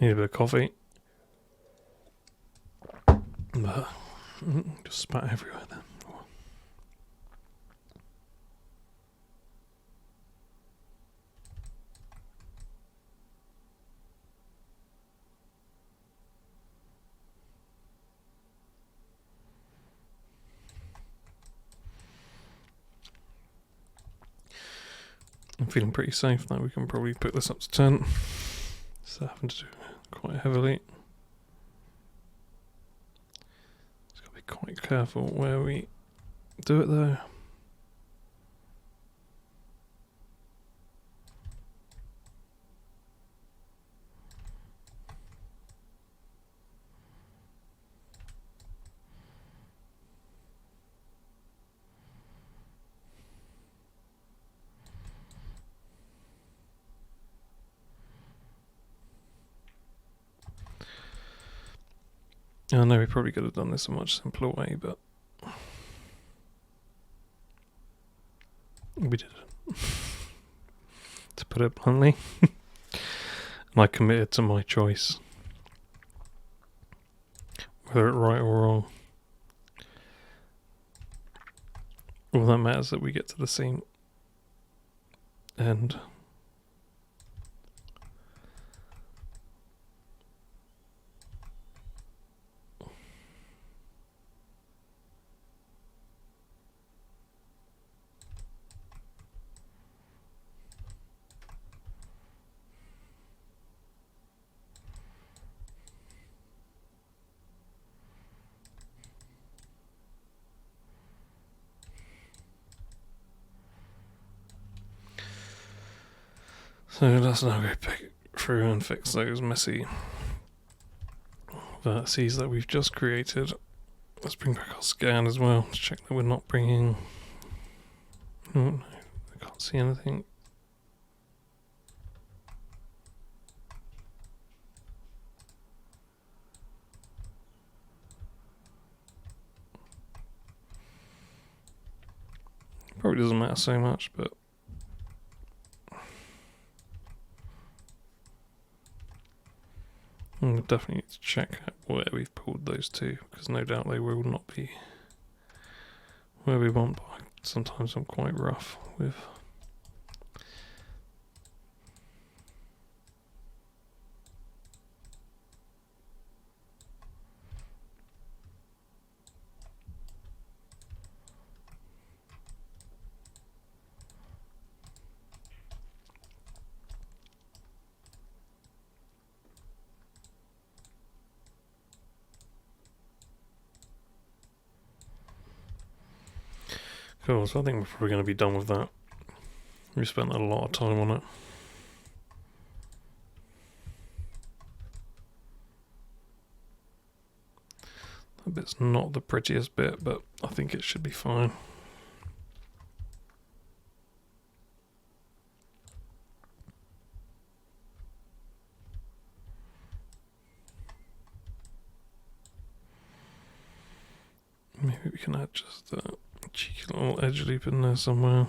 Need a bit of coffee. But just spat everywhere then. I'm feeling pretty safe now. We can probably put this up to 10. So having to do quite heavily. Just got to be quite careful where we do it though. I know we probably could have done this a much simpler way, but we did it. To put it bluntly. And I committed to my choice. Whether it's right or wrong. All that matters is that we get to the same end. So let's now go pick through and fix those messy vertices that we've just created. Let's bring back our scan as well to check that we're not bringing... Oh no, I can't see anything. Probably doesn't matter so much, but we'll definitely need to check where we've pulled those to, because no doubt they will not be where we want, but sometimes I'm quite rough with... Cool, so I think we're probably going to be done with that. We spent a lot of time on it. That bit's not the prettiest bit, but I think it should be fine. Maybe we can add just a cheeky little edge loop in there somewhere.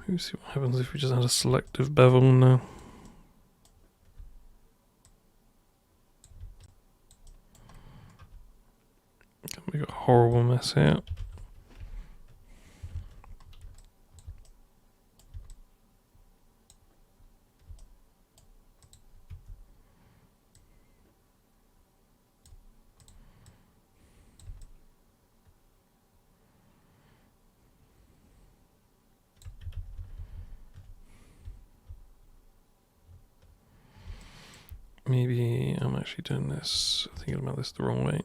Maybe see what happens if we just add a selective bevel now. horrible mess here. Maybe I'm actually doing this, thinking about this the wrong way.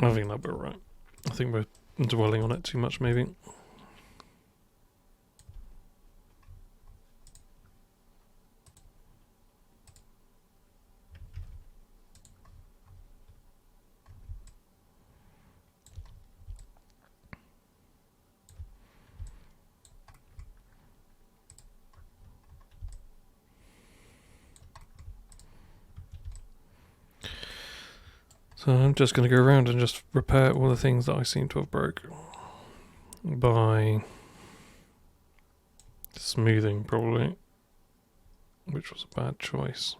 I think that'll be right. I think we're dwelling on it too much, maybe. So I'm just going to go around and just repair all the things that I seem to have broke by smoothing, probably, which was a bad choice.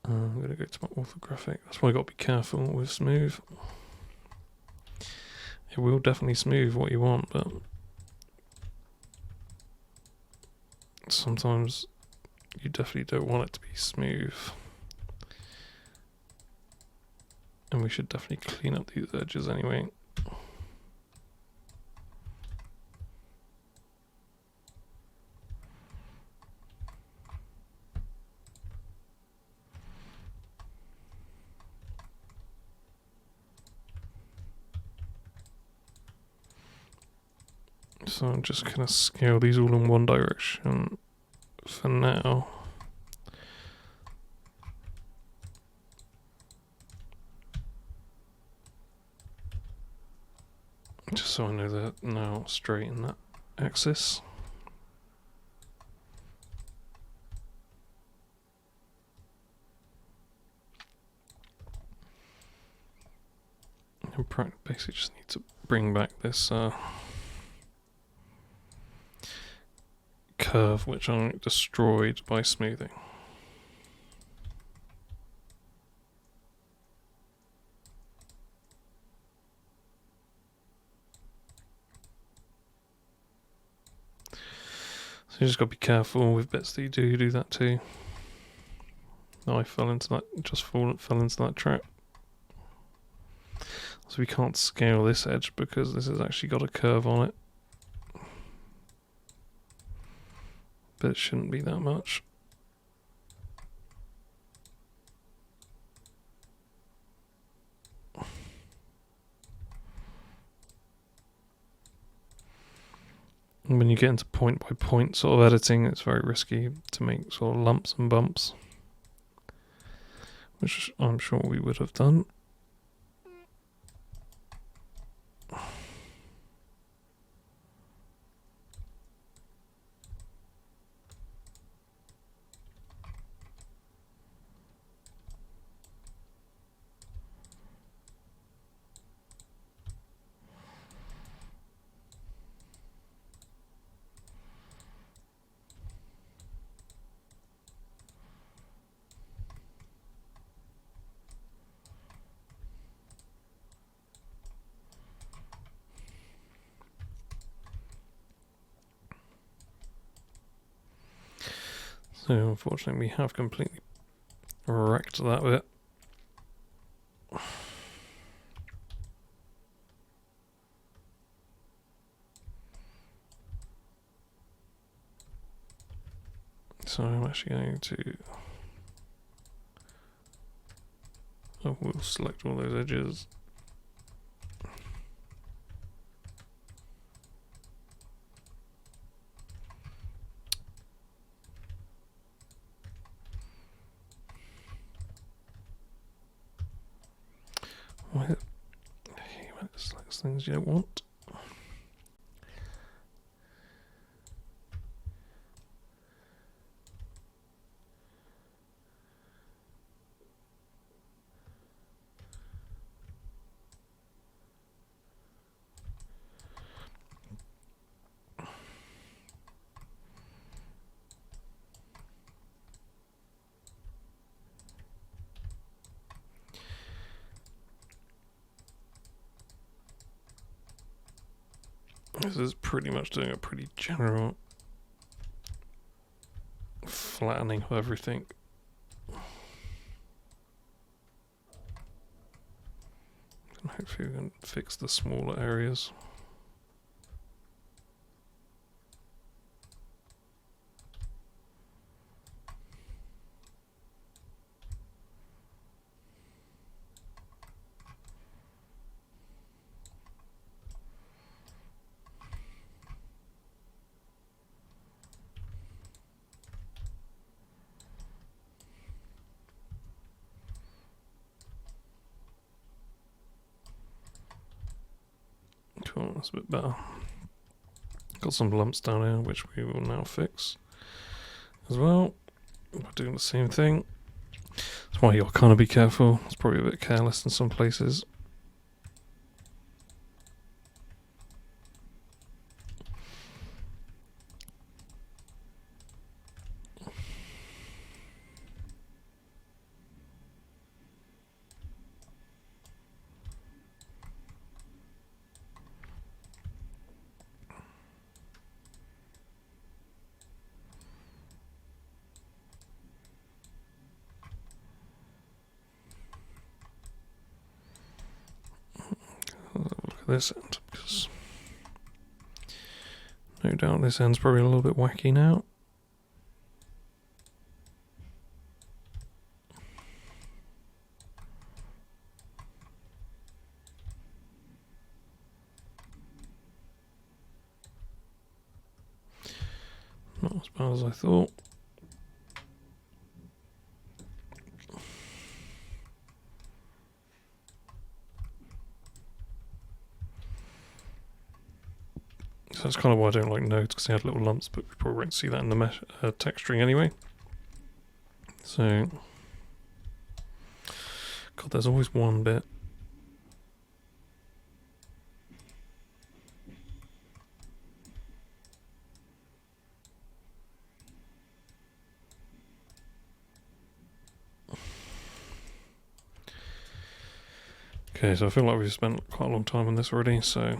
I'm going to go to my orthographic. That's why I got to be careful with smooth. It will definitely smooth what you want, but sometimes you definitely don't want it to be smooth. And we should definitely clean up these edges anyway. So I'm just going to scale these all in one direction for now. Just so I know that now straighten that axis. And basically just need to bring back this curve which I destroyed by smoothing. So you just got to be careful with bits that you do that too. I fell into that, fell into that trap. So we can't scale this edge because this has actually got a curve on it. But it shouldn't be that much. And when you get into point by point sort of editing, it's very risky to make sort of lumps and bumps, which I'm sure we would have done. So unfortunately we have completely wrecked that bit. So I'm actually going to... Oh, we'll select all those edges. Why it selects things you don't want. This is pretty much doing a pretty general flattening of everything. And hopefully we can fix the smaller areas. Cool, that's a bit better. Got some lumps down here, which we will now fix as well by doing the same thing. That's why you'll kind of be careful. It's probably a bit careless in some places. Look at this end, because no doubt this end's probably a little bit wacky now. Not as bad as I thought. So that's kind of why I don't like nodes, because they had little lumps, but we probably won't see that in the mesh texturing anyway. So, God, there's always one bit. Okay, so I feel like we've spent quite a long time on this already, so...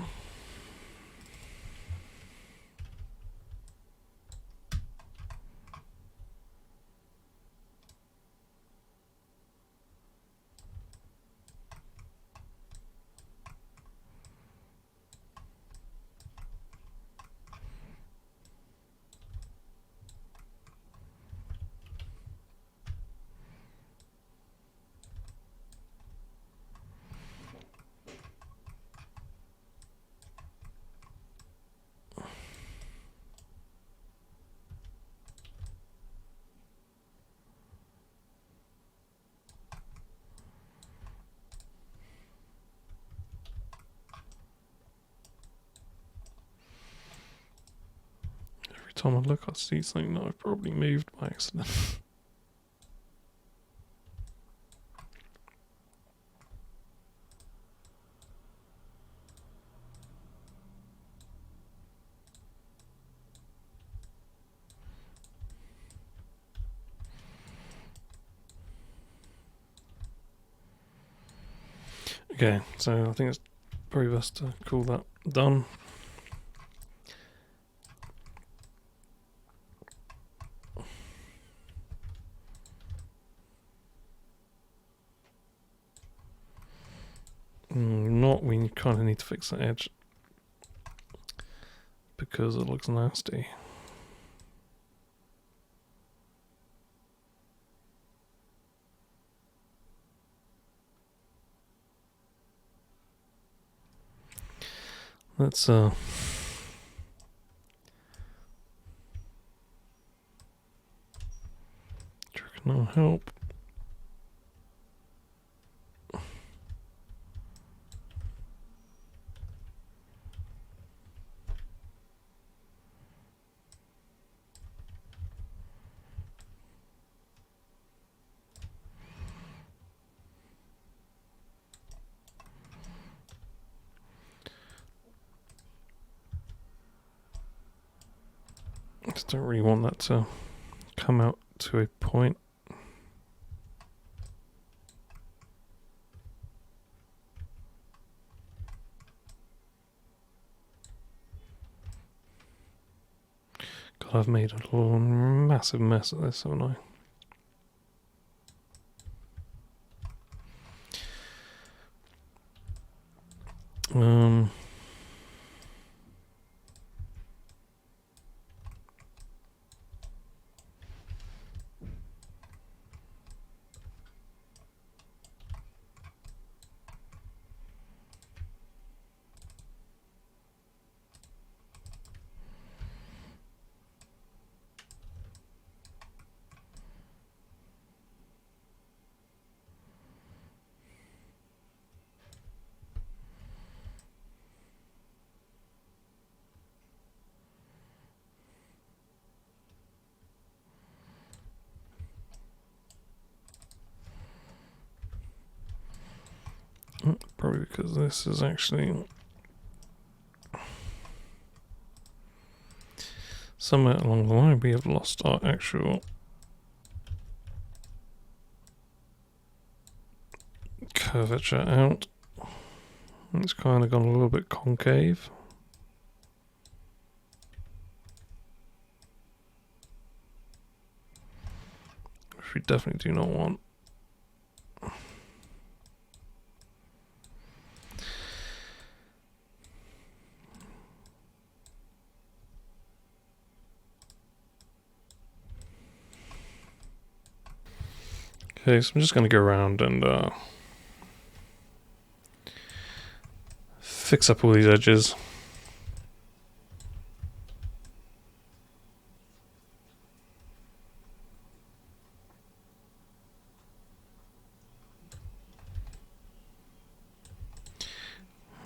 time I look, I see something that I've probably moved by accident. Okay, so I think it's probably best to call that done. We kind of need to fix the edge because it looks nasty. Let's reckon that'll help. Just don't really want that to come out to a point. God, I've made a little massive mess of this, haven't I? Probably because this is actually somewhere along the line we have lost our actual curvature out. It's kind of gone a little bit concave. Which we definitely do not want. Okay, so I'm just going to go around and fix up all these edges.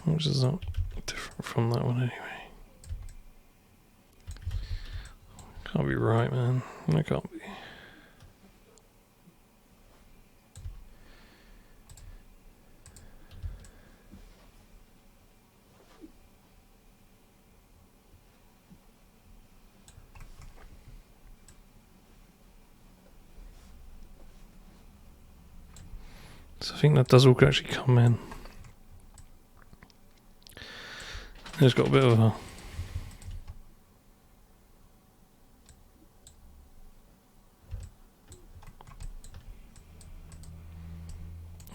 Which is not different from that one anyway. Can't be right, man. It can't be. So I think that does all actually come in. It's got a bit of a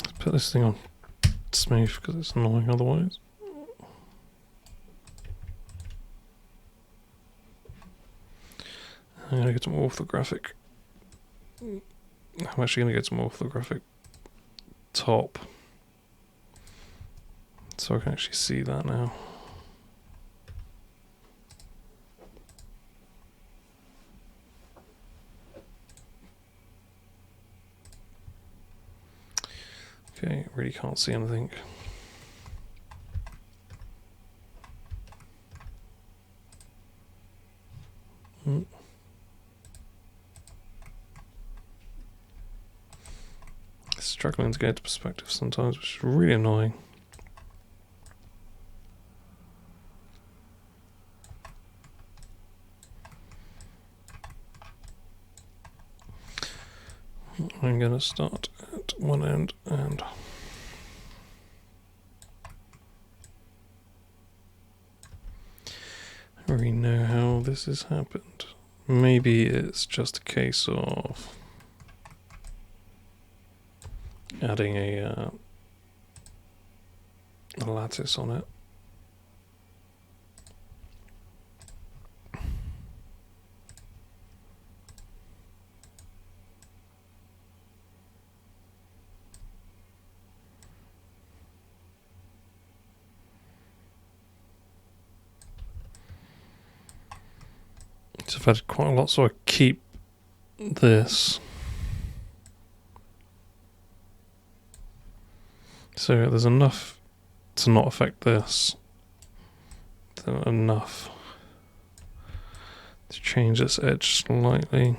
let's put this thing on smooth because it's annoying otherwise. I'm going to get some orthographic. I'm actually going to get some orthographic top so I can actually see that now. Okay, really can't see anything. Struggling to get into perspective sometimes, which is really annoying. I'm going to start at one end and I already know how this has happened. Maybe it's just a case of adding a lattice on it. So I've added quite a lot, so I keep this. So there's enough to not affect this. Enough to change this edge slightly.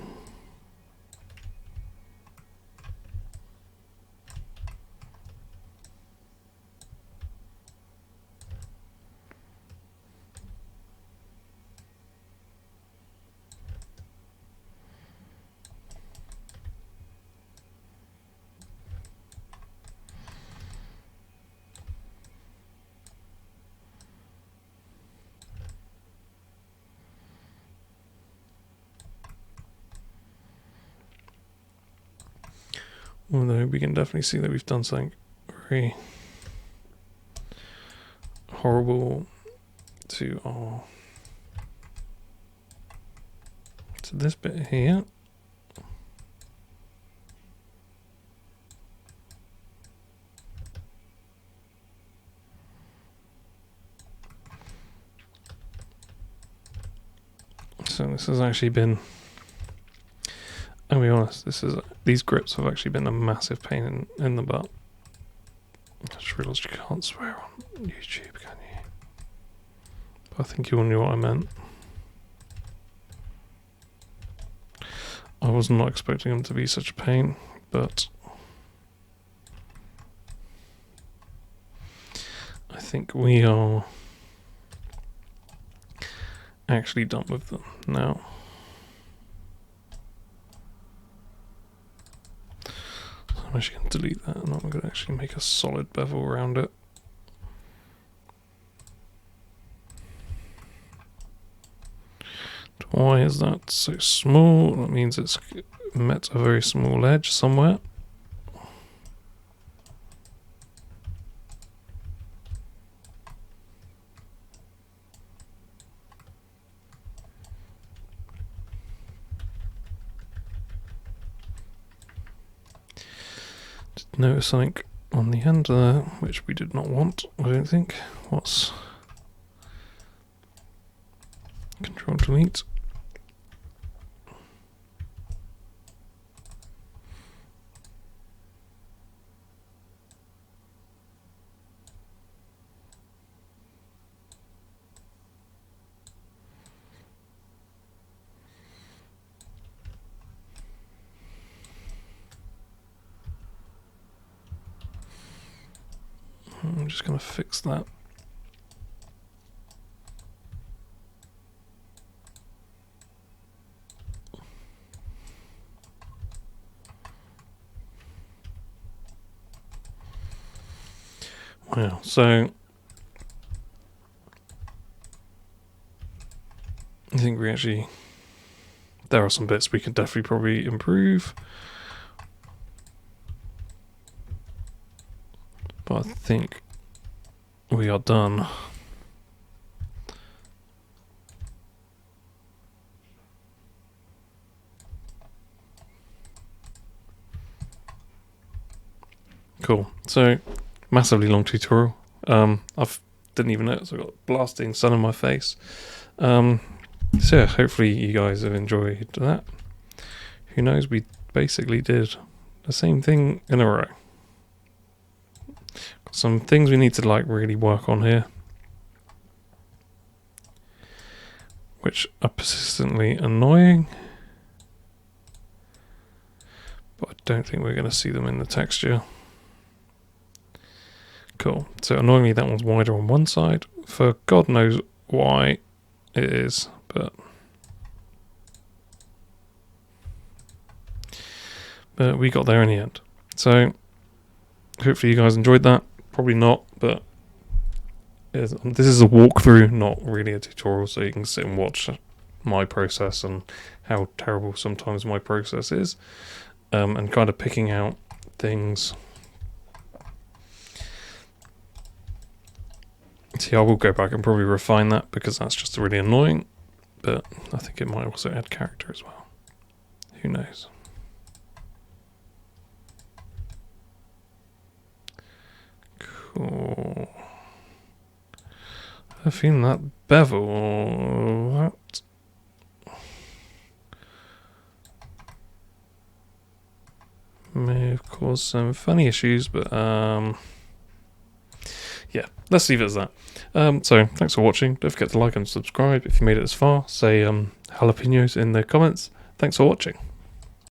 Although we can definitely see that we've done something very horrible to this bit here. So this has actually been, I'll be honest, these grips have actually been a massive pain in the butt. I just realised you can't swear on YouTube, can you? But I think you all knew what I meant. I was not expecting them to be such a pain, but I think we are actually done with them now. I'm actually going to delete that, and I'm going to actually make a solid bevel around it. Why is that so small? That means it's met a very small edge somewhere. Did notice something on the end there, which we did not want, I don't think. What's Control Delete? I'm just going to fix that. Wow, so I think there are some bits we can definitely probably improve. But I think we are done. Cool. So, massively long tutorial. Didn't even notice I got blasting sun on my face. So yeah, hopefully you guys have enjoyed that. Who knows, we basically did the same thing in a row. Got some things we need to really work on here. which are persistently annoying. But I don't think we're going to see them in the texture. Cool. So annoyingly, that one's wider on one side. For God knows why it is, but we got there in the end. So hopefully you guys enjoyed that. Probably not, but this is a walkthrough, not really a tutorial, so you can sit and watch my process and how terrible sometimes my process is, and kind of picking out things. See, I will go back and probably refine that because that's just really annoying, but I think it might also add character as well. Who knows? Cool. I've seen that bevel. That may have caused some funny issues, but yeah, let's leave it as that. So thanks for watching. Don't forget to like and subscribe if you made it this far. Say jalapenos in the comments. Thanks for watching.